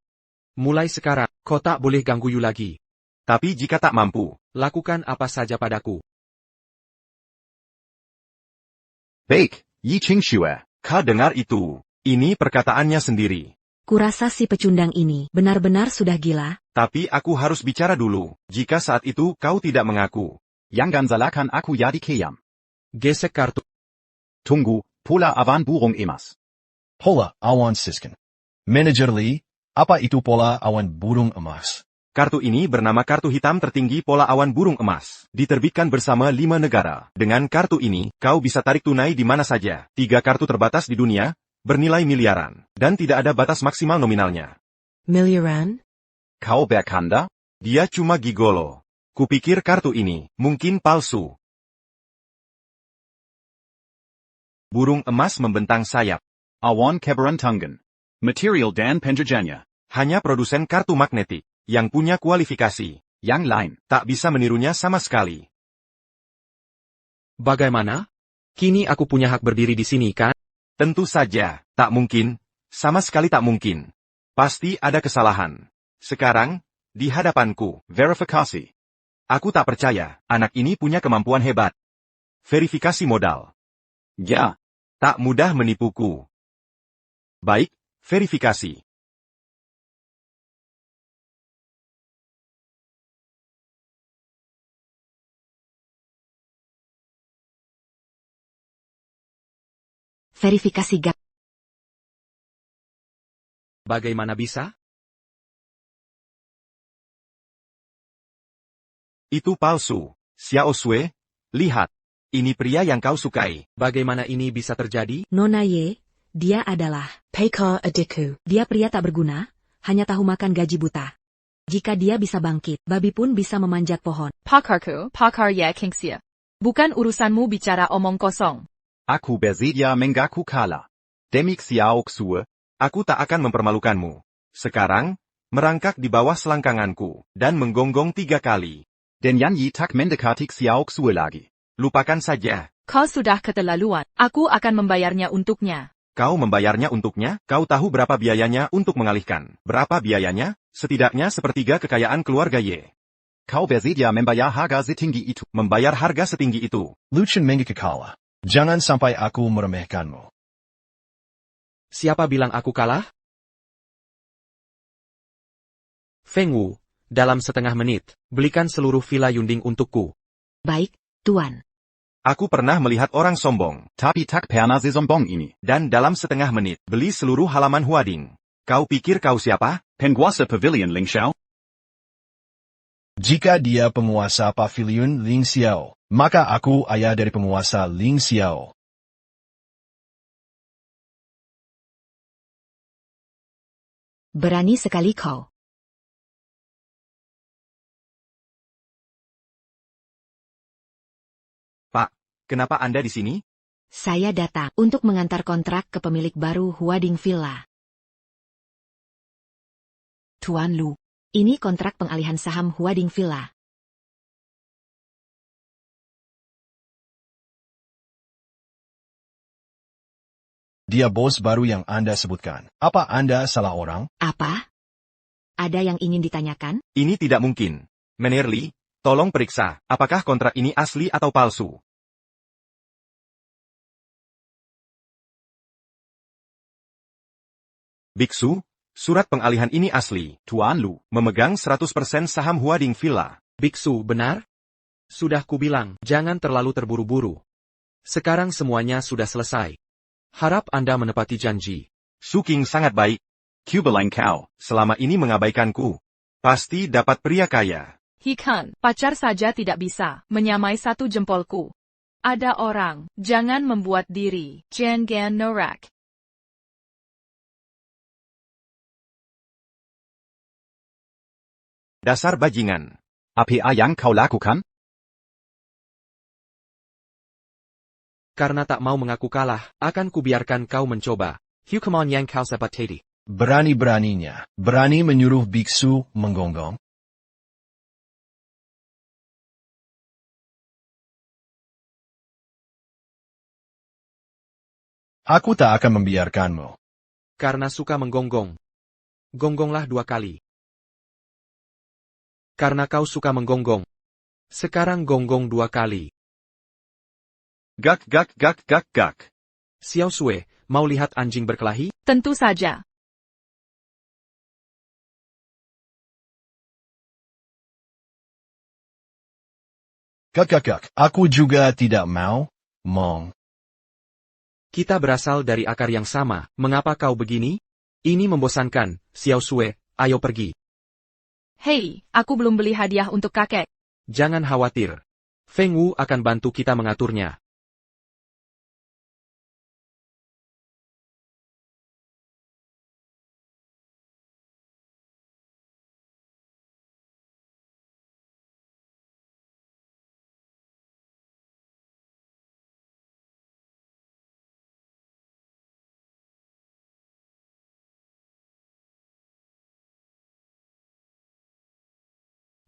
mulai sekarang, kau tak boleh ganggu Yu lagi. Tapi jika tak mampu, lakukan apa saja padaku. Baik, Yi Qingxue, kau dengar itu? Ini perkataannya sendiri. Kurasa si pecundang ini benar-benar sudah gila. Tapi aku harus bicara dulu. Jika saat itu kau tidak mengaku, jangan salahkan aku ya di Keyam. Gesek kartu. Tunggu, pola awan burung emas. Pola awan siskan. Manager Lee, apa itu pola awan burung emas? Kartu ini bernama kartu hitam tertinggi pola awan burung emas. Diterbitkan bersama 5 negara. Dengan kartu ini, kau bisa tarik tunai di mana saja. 3 kartu terbatas di dunia, bernilai miliaran, dan tidak ada batas maksimal nominalnya. Miliaran? Kau bercanda? Dia cuma gigolo. Kupikir kartu ini mungkin palsu. Burung emas membentang sayap. Awan keberuntungan. Material dan penjerjanya. Hanya produsen kartu magnetik yang punya kualifikasi. Yang lain tak bisa menirunya sama sekali. Bagaimana? Kini aku punya hak berdiri di sini, kan? Tentu saja, tak mungkin. Sama sekali tak mungkin. Pasti ada kesalahan. Sekarang, di hadapanku, Verifikasi. aku tak percaya, anak ini punya kemampuan hebat. Verifikasi modal. Ya. Tak mudah menipuku. Baik, verifikasi. Verifikasi gap. Bagaimana bisa? Itu palsu. Xiao Sui, lihat. Ini pria yang kau sukai. Bagaimana ini bisa terjadi? Nona Ye, dia adalah Pekar Adiku. Dia pria tak berguna, hanya tahu makan gaji buta. Jika dia bisa bangkit, babi pun bisa memanjat pohon. Pakarku, pakar ya Kingxia. Bukan urusanmu bicara omong kosong. Aku bersedia mengaku kalah. Demi Xiao Xue, aku tak akan mempermalukanmu. Sekarang, merangkak di bawah selangkanganku, dan menggonggong 3 kali. Dan Yanyi tak mendekati Xiao Xue lagi. Lupakan saja. Kau sudah keterlaluan. Aku akan membayarnya untuknya. Kau membayarnya untuknya? Kau tahu berapa biayanya untuk mengalihkan? Berapa biayanya? Setidaknya sepertiga kekayaan keluarga Ye. Kau bersedia membayar harga setinggi itu. Membayar harga setinggi itu. Lucien Mengakakala. Jangan sampai aku meremehkanmu. Siapa bilang aku kalah? Feng Wu, dalam setengah menit, Belikan seluruh villa Yunding untukku. Baik, Tuan. Aku pernah melihat orang sombong. Tapi tak pernah sesombong ini. Dan dalam setengah menit, beli seluruh halaman Huading. Kau pikir kau siapa? Penguasa Pavilion Ling Xiao. Jika dia penguasa pavilion Ling Xiao, maka aku ayah dari penguasa Ling Xiao. Berani sekali kau. Pak, kenapa Anda di sini? Saya datang untuk mengantar kontrak ke pemilik baru Huading Villa. Tuan Lu. Ini kontrak pengalihan saham Huading Villa. Dia bos baru yang Anda sebutkan. Apa Anda salah orang? Apa? Ada yang ingin ditanyakan? Ini tidak mungkin. Menerli, tolong periksa, apakah kontrak ini asli atau palsu? Biksu, surat pengalihan ini asli. Tuan Lu. Memegang 100% saham Huading Villa. Biksu, benar? Sudah kubilang, jangan terlalu terburu-buru. Sekarang semuanya sudah selesai. Harap Anda menepati janji. Suking sangat baik. Kubelang kau. Selama ini mengabaikanku. Pasti dapat pria kaya. Hikan, pacar saja tidak bisa menyamai satu jempolku. Ada orang, jangan membuat diri, jangan norak. Dasar bajingan. Apa yang kau lakukan? Karena tak mau mengaku kalah, akan kubiarkan kau mencoba. Hukuman yang kau sepakati. Berani-beraninya, berani menyuruh biksu menggonggong. Aku tak akan membiarkanmu. Karena suka menggonggong. Gonggonglah 2 kali. Karena kau suka menggonggong. Sekarang gonggong 2 kali. Gak gak gak gak gak. Xiao Sue, mau lihat anjing berkelahi? Tentu saja. Gak. Aku juga tidak mau, Mong. Kita berasal dari akar yang sama, mengapa kau begini? Ini membosankan, Xiao Sue, ayo pergi. Hei, aku belum beli hadiah untuk kakek. Jangan khawatir. Feng Wu akan bantu kita mengaturnya.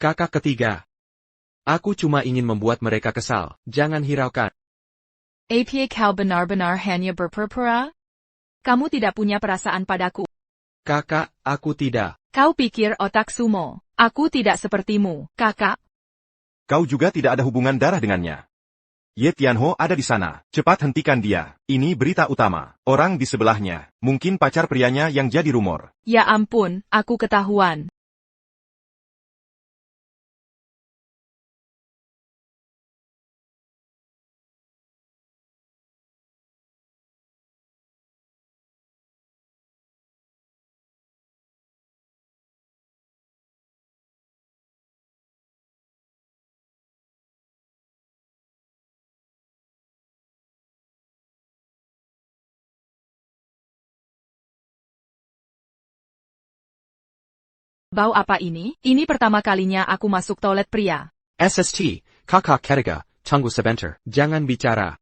Kakak ketiga. Aku cuma ingin membuat mereka kesal, jangan hiraukan. Apa kau benar-benar hanya berpura-pura? Kamu tidak punya perasaan padaku. Kakak, aku tidak. Kau pikir otak sumo. Aku tidak sepertimu, kakak. Kau juga tidak ada hubungan darah dengannya. Ye Tianho ada di sana. Cepat hentikan dia. Ini berita utama. Orang di sebelahnya. Mungkin pacar prianya yang jadi rumor. Ya ampun, aku ketahuan. Bau apa ini? Ini pertama kalinya aku masuk toilet pria. SST, kakak ketiga, tunggu sebentar, jangan bicara.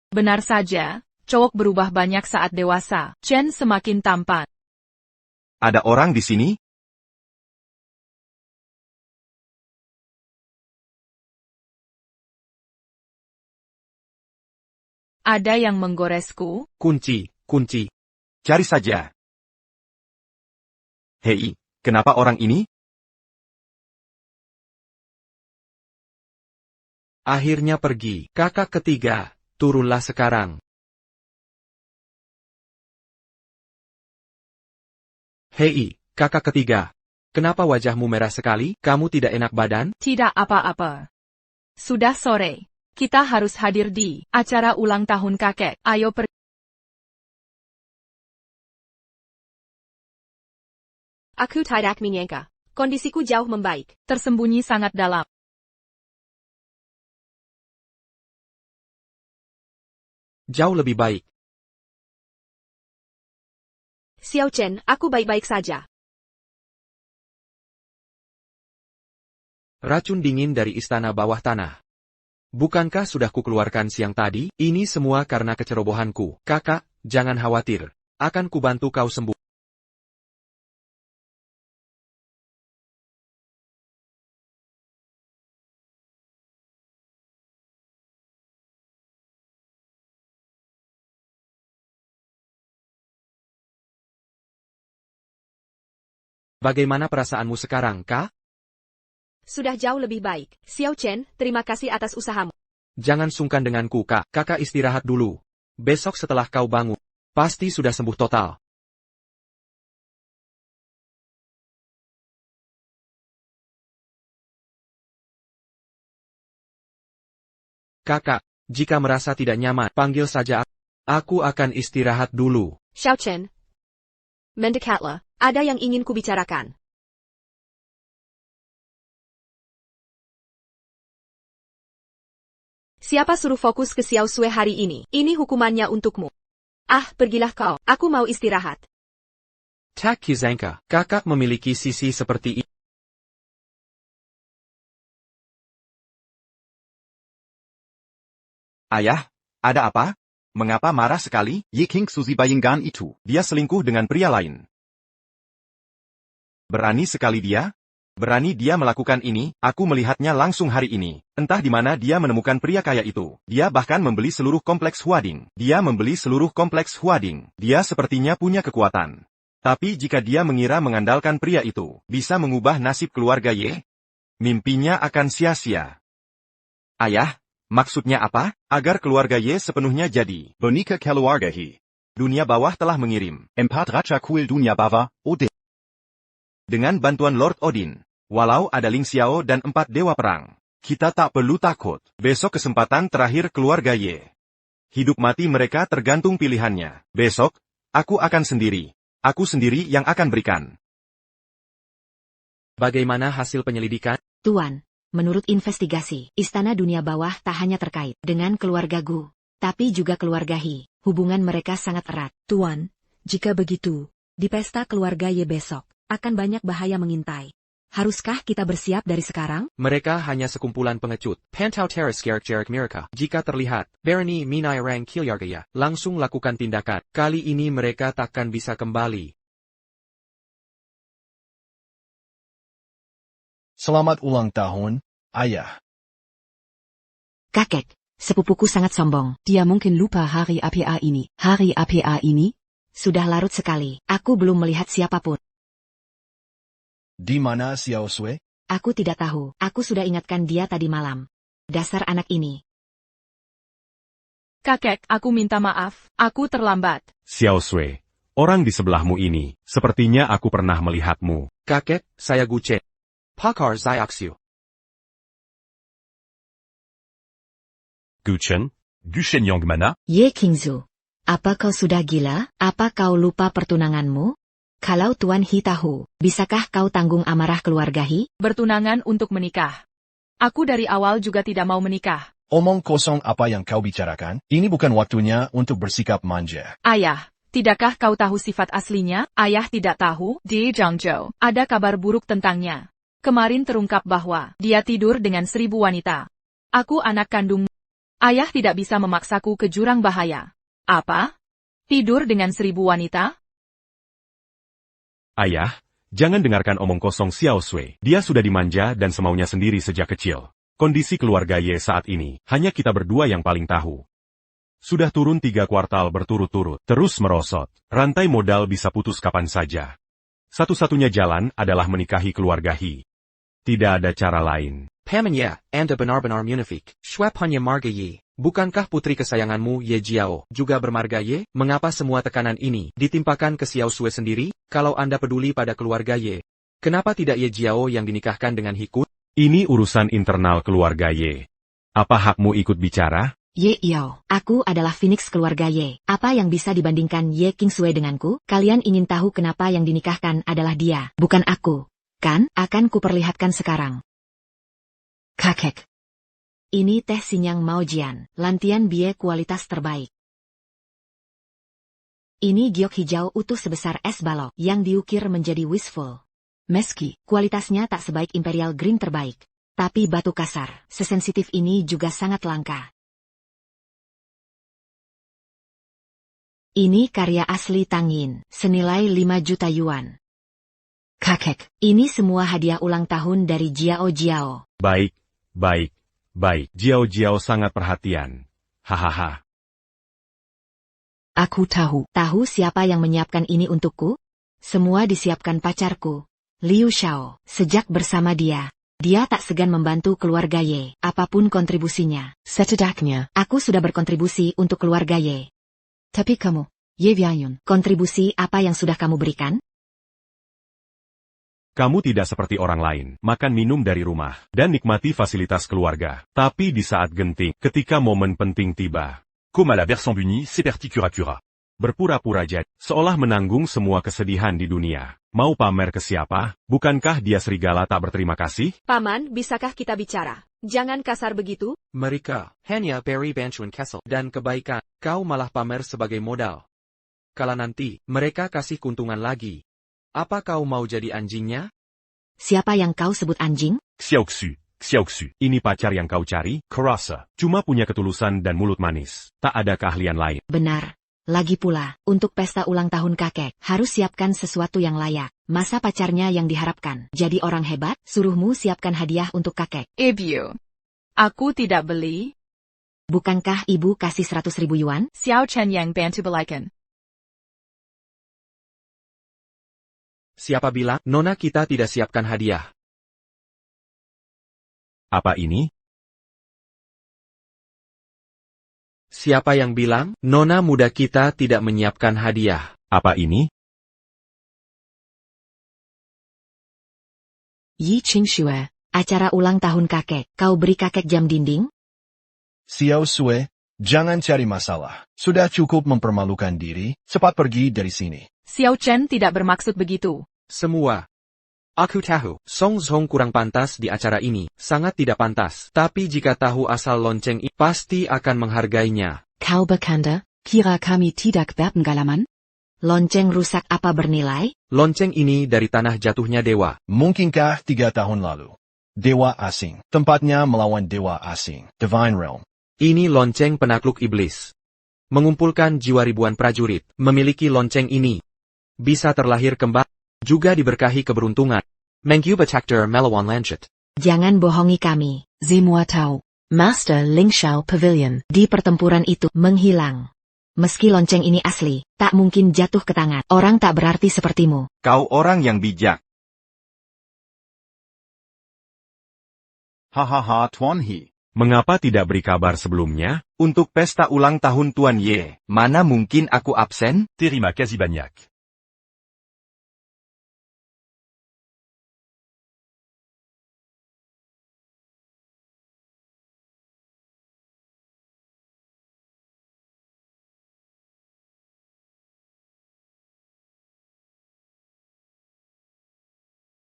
Benar saja, cowok berubah banyak saat dewasa. Chen semakin tampan. Ada orang di sini? Ada yang menggoresku? Kunci. Cari saja. Hei, kenapa orang ini? Akhirnya pergi. Kakak ketiga, turunlah sekarang. Hei, kakak ketiga. Kenapa wajahmu merah sekali? Kamu tidak enak badan? Tidak apa-apa. Sudah sore. Kita harus hadir di acara ulang tahun kakek. Ayo pergi. Aku tidak menyangka. Kondisiku jauh membaik. Tersembunyi sangat dalam. Jauh lebih baik. Xiao Chen, aku baik-baik saja. Racun dingin dari istana bawah tanah. Bukankah sudah kukeluarkan siang tadi? Ini semua karena kecerobohanku. Kakak, jangan khawatir. Akan kubantu kau sembuh. Bagaimana perasaanmu sekarang, Kak? Sudah jauh lebih baik. Xiao Chen, terima kasih atas usahamu. Jangan sungkan denganku, Kak. Kakak istirahat dulu. Besok setelah kau bangun, pasti sudah sembuh total. Kakak, jika merasa tidak nyaman, panggil saja aku. Aku akan istirahat dulu. Xiao Chen. Mendekatlah, ada yang ingin kubicarakan. Siapa suruh fokus ke Xiao Sui hari ini? Ini hukumannya untukmu. Ah, pergilah kau. Aku mau istirahat. Tak Kizanka, kakak memiliki sisi seperti ini. Ayah, ada apa? Mengapa marah sekali? Ye King Suzy Bayingan itu. Dia selingkuh dengan pria lain. Berani sekali dia? Berani dia melakukan ini, aku melihatnya langsung hari ini. Entah di mana dia menemukan pria kaya itu. Dia bahkan membeli seluruh kompleks Huading. Dia sepertinya punya kekuatan. Tapi jika dia mengira mengandalkan pria itu, bisa mengubah nasib keluarga Ye, mimpinya akan sia-sia. Ayah, maksudnya apa? Agar keluarga Ye sepenuhnya jadi. Bonika Keluargahi. Dunia bawah telah mengirim. Empat Raja Kuil Dunia Bawah, Odin. Dengan bantuan Lord Odin. Walau ada Ling Xiao dan 4 dewa perang, kita tak perlu takut. Besok kesempatan terakhir keluarga Ye. Hidup mati mereka tergantung pilihannya. Besok, aku akan sendiri. Aku sendiri yang akan berikan. Bagaimana hasil penyelidikan? Tuan, menurut investigasi, Istana Dunia Bawah tak hanya terkait dengan keluarga Gu, tapi juga keluarga He. Hubungan mereka sangat erat. Tuan, jika begitu, di pesta keluarga Ye besok, akan banyak bahaya mengintai. Haruskah kita bersiap dari sekarang? Mereka hanya sekumpulan pengecut. Pantau Teras Gerak Mereka. Jika terlihat, Berani Minai Rang Kilyargaya, langsung lakukan tindakan. Kali ini mereka takkan bisa kembali. Selamat ulang tahun, Ayah. Kakek, sepupuku sangat sombong. Dia mungkin lupa hari APA ini. Hari APA ini? Sudah larut sekali. Aku belum melihat siapapun. Di mana Xiao Sui? Aku tidak tahu. Aku sudah ingatkan dia tadi malam. Dasar anak ini. Kakek, aku minta maaf. Aku terlambat. Xiao Sui, orang di sebelahmu ini, sepertinya aku pernah melihatmu. Kakek, saya Guchen. Pakar Xiaoxiu. Guchen? Guchen yang mana? Ye Qingzu. Apa kau sudah gila? Apa kau lupa pertunanganmu? Kalau Tuan He tahu, bisakah kau tanggung amarah keluarga He? Bertunangan untuk menikah. Aku dari awal juga tidak mau menikah. Omong kosong apa yang kau bicarakan? Ini bukan waktunya untuk bersikap manja. Ayah, tidakkah kau tahu sifat aslinya? Ayah tidak tahu. Di Zhangzhou, ada kabar buruk tentangnya. Kemarin terungkap bahwa dia tidur dengan 1000 wanita. Aku anak kandung. Ayah tidak bisa memaksaku ke jurang bahaya. Apa? Tidur dengan 1000 wanita? Ayah, jangan dengarkan omong kosong Xiao Sui. Dia sudah dimanja dan semaunya sendiri sejak kecil. Kondisi keluarga Ye saat ini, hanya kita berdua yang paling tahu. Sudah turun 3 kuartal berturut-turut, terus merosot. Rantai modal bisa putus kapan saja. Satu-satunya jalan adalah menikahi keluarga He. Tidak ada cara lain. Pamannya, Anda benar-benar munafik. Shwep hanya marga Ye. Bukankah putri kesayanganmu Ye Jiao juga bermarga Ye? Mengapa semua tekanan ini ditimpakan ke Xiao Sui sendiri? Kalau Anda peduli pada keluarga Ye, Kenapa tidak Ye Jiao yang dinikahkan dengan Hikun? Ini urusan internal keluarga Ye. Apa hakmu ikut bicara? Ye Yao, aku adalah Phoenix keluarga Ye. Apa yang bisa dibandingkan Ye Kingsui denganku? Kalian ingin tahu kenapa yang dinikahkan adalah dia, bukan aku. Kan, akan kuperlihatkan sekarang. Kakek. Ini teh Sinyang Maojian, lantian bie kualitas terbaik. Ini giok hijau utuh sebesar es balok yang diukir menjadi wishful. Meski kualitasnya tak sebaik Imperial Green terbaik, tapi batu kasar, sesensitif ini juga sangat langka. Ini karya asli Tangyin, senilai 5 juta yuan. Kakek, ini semua hadiah ulang tahun dari Jiao Jiao. Baik, baik, baik. Jiao Jiao sangat perhatian. Hahaha. Aku tahu. Tahu siapa yang menyiapkan ini untukku? Semua disiapkan pacarku, Liu Xiao. Sejak bersama dia tak segan membantu keluarga Ye, apapun kontribusinya. Setidaknya, Aku sudah berkontribusi untuk keluarga Ye. tapi kamu, Ye Bianyun, Kontribusi apa yang sudah kamu berikan? Kamu tidak seperti orang lain, makan minum dari rumah, dan nikmati fasilitas keluarga. Tapi di saat genting, ketika momen penting tiba, Comme à la Versambuni, seperti cura-cura. berpura-pura jadi, seolah menanggung semua kesedihan di dunia. Mau pamer ke siapa? Bukankah dia serigala tak berterima kasih? Paman, bisakah kita bicara? Jangan kasar begitu. Mereka hanya Perry Banchuan Kessel dan kebaikan. Kau malah pamer sebagai modal. Kala nanti, mereka kasih keuntungan lagi. Apa kau mau jadi anjingnya? Siapa yang kau sebut anjing? Xiaoxu, Xiaoxu. Ini pacar yang kau cari? Karasa. Cuma punya ketulusan dan mulut manis. Tak ada keahlian lain. Benar. Lagi pula, untuk pesta ulang tahun kakek, harus siapkan sesuatu yang layak. Masa pacarnya yang diharapkan jadi orang hebat? Suruhmu siapkan hadiah untuk kakek. Ibu. Aku tidak beli. Bukankah ibu kasih 100.000 yuan? Xiao Chen yang bantu belikan. Siapa bilang, Nona kita tidak siapkan hadiah? Apa ini? Siapa yang bilang, Nona muda kita tidak menyiapkan hadiah? Apa ini? Yi Qingxue, acara ulang tahun kakek, kau beri kakek jam dinding? Xiao Sue, jangan cari masalah. Sudah cukup mempermalukan diri, cepat pergi dari sini. Xiao Chen tidak bermaksud begitu. Semua. Aku tahu, Song Zhong kurang pantas di acara ini, sangat tidak pantas. Tapi jika tahu asal lonceng ini, pasti akan menghargainya. kau berkanda, kira kami tidak berpengalaman? Lonceng rusak apa bernilai? Lonceng ini dari tanah jatuhnya dewa. Mungkinkah 3 tahun lalu? Dewa asing. Tempatnya melawan dewa asing. Divine Realm. Ini lonceng penakluk iblis. Mengumpulkan jiwa ribuan prajurit, memiliki lonceng ini. Bisa terlahir kembali, juga diberkahi keberuntungan. Mengcube Attacker Melawan Lancet. Jangan bohongi kami. Semua tahu. Master Ling Shao Pavilion di pertempuran itu menghilang. Meski lonceng ini asli, tak mungkin jatuh ke tangan orang tak berarti sepertimu. Kau orang yang bijak. Hahaha Tuan He. Mengapa tidak beri kabar sebelumnya? Untuk pesta ulang tahun Tuan Ye, mana mungkin aku absen? Terima kasih banyak.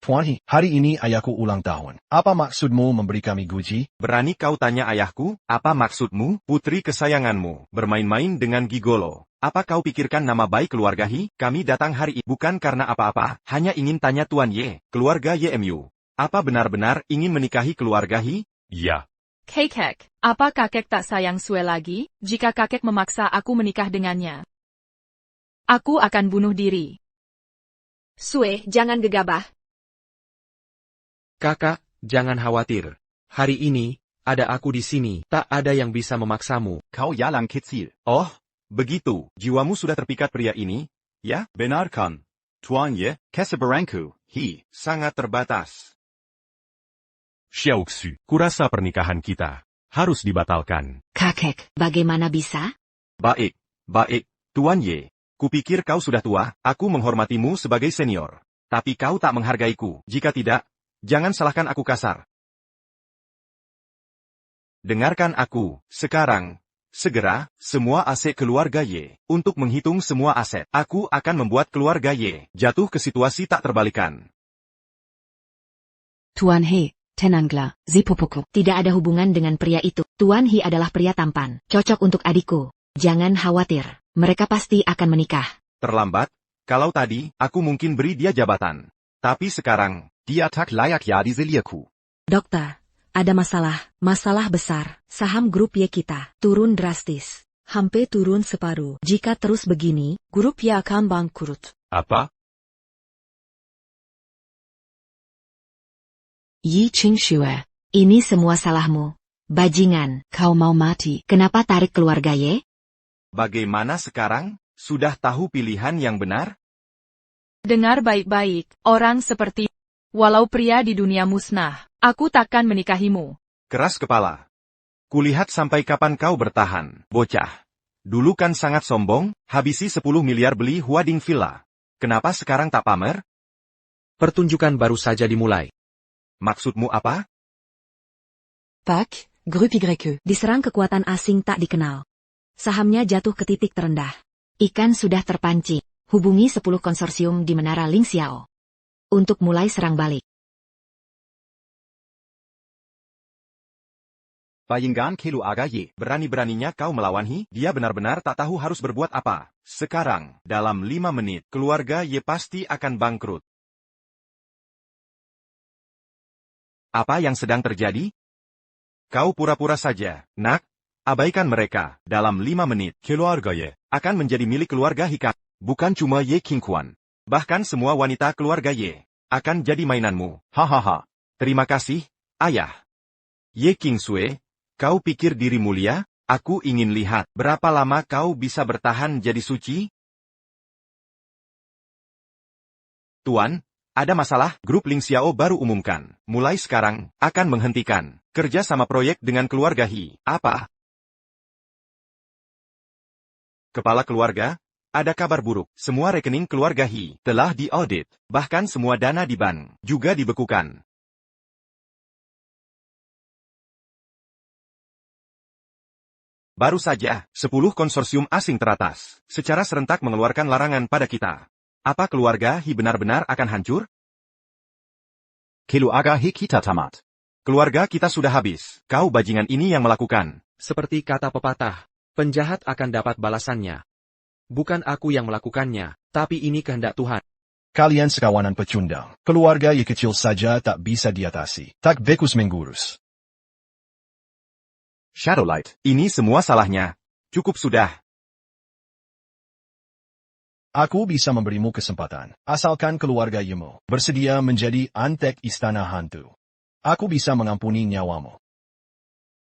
Tuan He, hari ini ayahku ulang tahun. Apa maksudmu memberi kami guji? Berani kau tanya ayahku, apa maksudmu? Putri kesayanganmu, bermain-main dengan gigolo. Apa kau pikirkan nama baik keluarga He? Kami datang hari ini bukan karena apa-apa, hanya ingin tanya Tuan Ye, keluarga YMU. Apa benar-benar ingin menikahi keluarga He? Ya. Kakek, apa kakek tak sayang Sue lagi? Jika kakek memaksa aku menikah dengannya, aku akan bunuh diri. Sue, jangan gegabah. Kakak, jangan khawatir. Hari ini, ada aku di sini, tak ada yang bisa memaksamu. Kau yalang kecil. Oh, begitu, jiwamu sudah terpikat pria ini? Ya, Benarkan. Tuan Ye, kesabaranku, He. sangat terbatas. Xiaoxu, kurasa pernikahan kita harus dibatalkan. Kakek, bagaimana bisa? Baik, baik, Tuan Ye. Kupikir kau sudah tua, aku menghormatimu sebagai senior. Tapi kau tak menghargaiku. Jika tidak, jangan salahkan aku kasar. Dengarkan aku, sekarang. Segera, semua aset keluarga Y. Untuk menghitung semua aset, aku akan membuat keluarga Y jatuh ke situasi tak terbalikan. Tuan He, Tenanglah, Zipopoku. Tidak ada hubungan dengan pria itu. Tuan He adalah pria tampan, cocok untuk adikku. Jangan khawatir, mereka pasti akan menikah. Terlambat? Kalau tadi, aku mungkin beri dia jabatan. Tapi sekarang, dia tak layak jadi ziliaku. Dokter, ada masalah besar. Saham grup Y kita turun drastis. Hampir turun separuh. Jika terus begini, grup Y akan bangkrut. Apa? Yi Qingxue, ini semua salahmu. Bajingan, Kau mau mati. kenapa tarik keluarga Y? bagaimana sekarang? Sudah tahu pilihan yang benar? Dengar baik-baik, orang seperti walau pria di dunia musnah, aku takkan menikahimu. Keras kepala. Kulihat sampai kapan kau bertahan, bocah. Dulu kan sangat sombong, habisi 10 miliar beli Huading Villa. Kenapa sekarang tak pamer? Pertunjukan baru saja dimulai. Maksudmu apa? Pak, Grup YQ. Diserang kekuatan asing tak dikenal. Sahamnya jatuh ke titik terendah. Ikan sudah terpancing. Hubungi 10 konsorsium di Menara Ling Xiao. Untuk mulai serang balik. Bayangkan Kelu Aga Y. Berani-beraninya kau melawan Hi. Dia benar-benar tak tahu harus berbuat apa. Sekarang, dalam 5 menit, keluarga Y pasti akan bangkrut. Apa yang sedang terjadi? Kau pura-pura saja, nak. Abaikan mereka. Dalam 5 menit, keluarga Y akan menjadi milik keluarga Hika. Bukan cuma Ye Qingquan. Bahkan semua wanita keluarga Y akan jadi mainanmu. Hahaha. Terima kasih, ayah. Ye Qingsue, kau pikir diri mulia? Aku ingin lihat berapa lama kau bisa bertahan jadi suci? Tuan, ada masalah. Grup Ling Xiao baru umumkan. Mulai sekarang, akan menghentikan kerja sama proyek dengan keluarga Hi. Apa? Kepala keluarga, ada kabar buruk. Semua rekening keluarga Hi telah diaudit. Bahkan semua dana di bank juga dibekukan. Baru saja, 10 konsorsium asing teratas secara serentak mengeluarkan larangan pada kita. Apa keluarga Hi benar-benar akan hancur? Kelu Aga Hi kita tamat. Keluarga kita sudah habis. Kau bajingan ini yang melakukan. Seperti kata pepatah, penjahat akan dapat balasannya. Bukan aku yang melakukannya, tapi ini kehendak Tuhan. Kalian sekawanan pecundang. Keluarga yang kecil saja tak bisa diatasi. Tak bekus mengurus. Shadowlight, ini semua salahnya. Cukup sudah. Aku bisa memberimu kesempatan. Asalkan keluarga Yemo bersedia menjadi antek istana hantu. Aku bisa mengampuni nyawamu.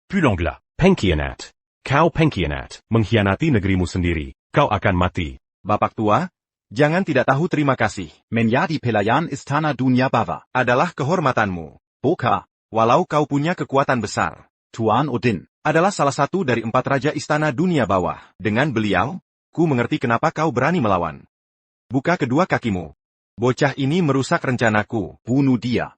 Pulanglah, pengkhianat. Kau pengkhianat, mengkhianati negerimu sendiri. Kau akan mati. Bapak tua, jangan tidak tahu terima kasih. Menjadi pelayan istana dunia bawah Adalah kehormatanmu. Boka, Walau kau punya kekuatan besar. Tuan Odin. Adalah salah satu dari 4 raja istana dunia bawah. Dengan beliau, ku mengerti kenapa kau berani melawan. Buka kedua kakimu. Bocah ini merusak rencanaku. Bunuh dia.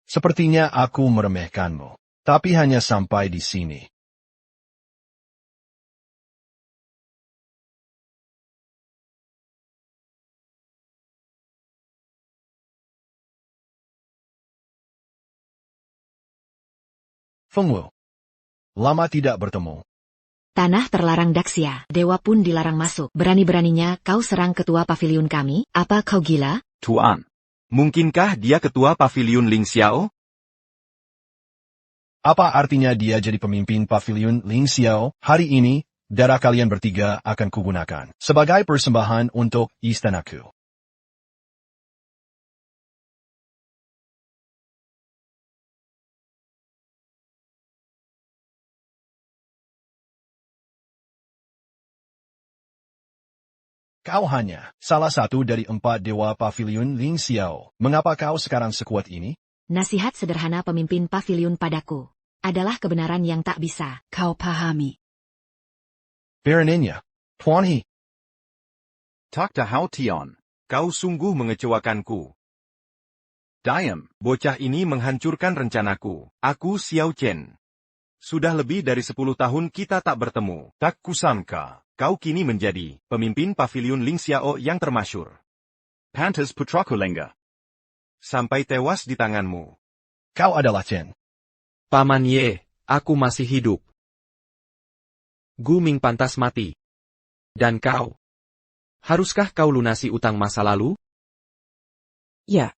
Sepertinya aku meremehkanmu. Tapi hanya sampai di sini. Feng Wu. Lama tidak bertemu. Tanah terlarang Daxia, dewa pun dilarang masuk. Berani-beraninya kau serang ketua paviliun kami, apa kau gila? Tuan. Mungkinkah dia ketua paviliun Ling Xiao? Apa artinya dia jadi pemimpin paviliun Ling Xiao? Hari ini, darah kalian bertiga akan kugunakan sebagai persembahan untuk istanaku. Kau hanya salah satu dari 4 dewa paviliun Ling Xiao. Mengapa kau sekarang sekuat ini? Nasihat sederhana pemimpin paviliun padaku. adalah kebenaran yang tak bisa. Kau pahami. Baroninnya, Tuan He. Takta Hao Tion. Kau sungguh mengecewakanku. Diam. Bocah ini menghancurkan rencanaku. Aku Xiao Chen. Sudah lebih dari 10 tahun kita tak bertemu. Tak kusangka. Kau kini menjadi pemimpin pavilion Ling Xiao yang termasyur. Pantas putraku Lengga. Sampai tewas di tanganmu. Kau adalah Chen. Paman Ye, aku masih hidup. Gu Ming pantas mati. Dan kau? Haruskah kau lunasi utang masa lalu? Ya.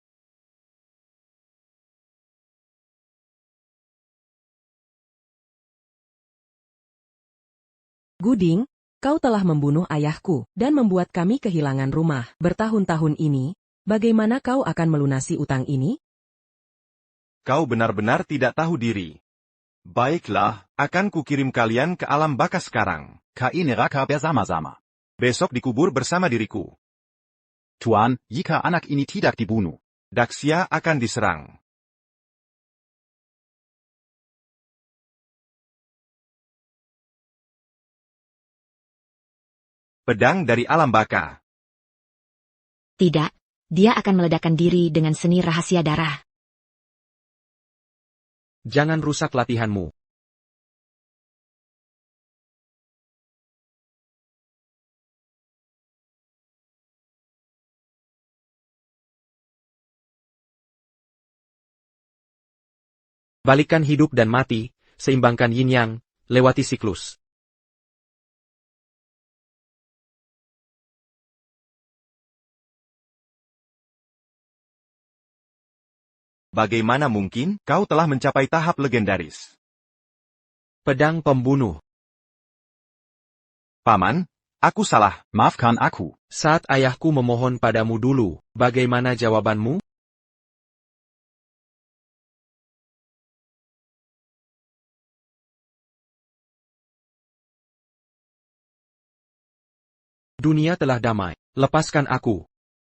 Guding, kau telah membunuh ayahku dan membuat kami kehilangan rumah bertahun-tahun ini. Bagaimana kau akan melunasi utang ini? Kau benar-benar tidak tahu diri. Baiklah, akan kukirim kalian ke alam baka sekarang. Kai neraka bersama-sama. Besok dikubur bersama diriku. Tuan, jika anak ini tidak dibunuh, Daxia akan diserang. Pedang dari alam baka. Tidak, dia akan meledakkan diri dengan seni rahasia darah. Jangan rusak latihanmu. Balikkan hidup dan mati, seimbangkan yin-yang, lewati siklus. Bagaimana mungkin kau telah mencapai tahap legendaris? Pedang pembunuh. Paman, aku salah. maafkan aku. Saat ayahku memohon padamu dulu, bagaimana jawabanmu? Dunia telah damai, lepaskan aku.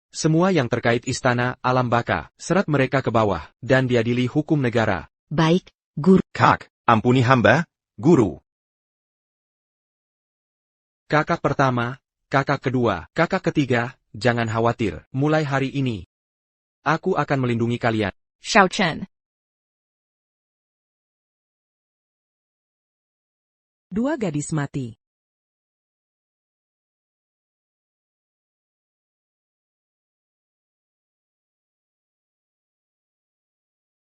Semua yang terkait istana, alam baka, seret mereka ke bawah, dan diadili hukum negara. Baik, Guru. Kak, ampuni hamba, Guru. Kakak pertama, kakak kedua, kakak ketiga, jangan khawatir, mulai hari ini. Aku akan melindungi kalian. Xiao Chen. Dua gadis mati.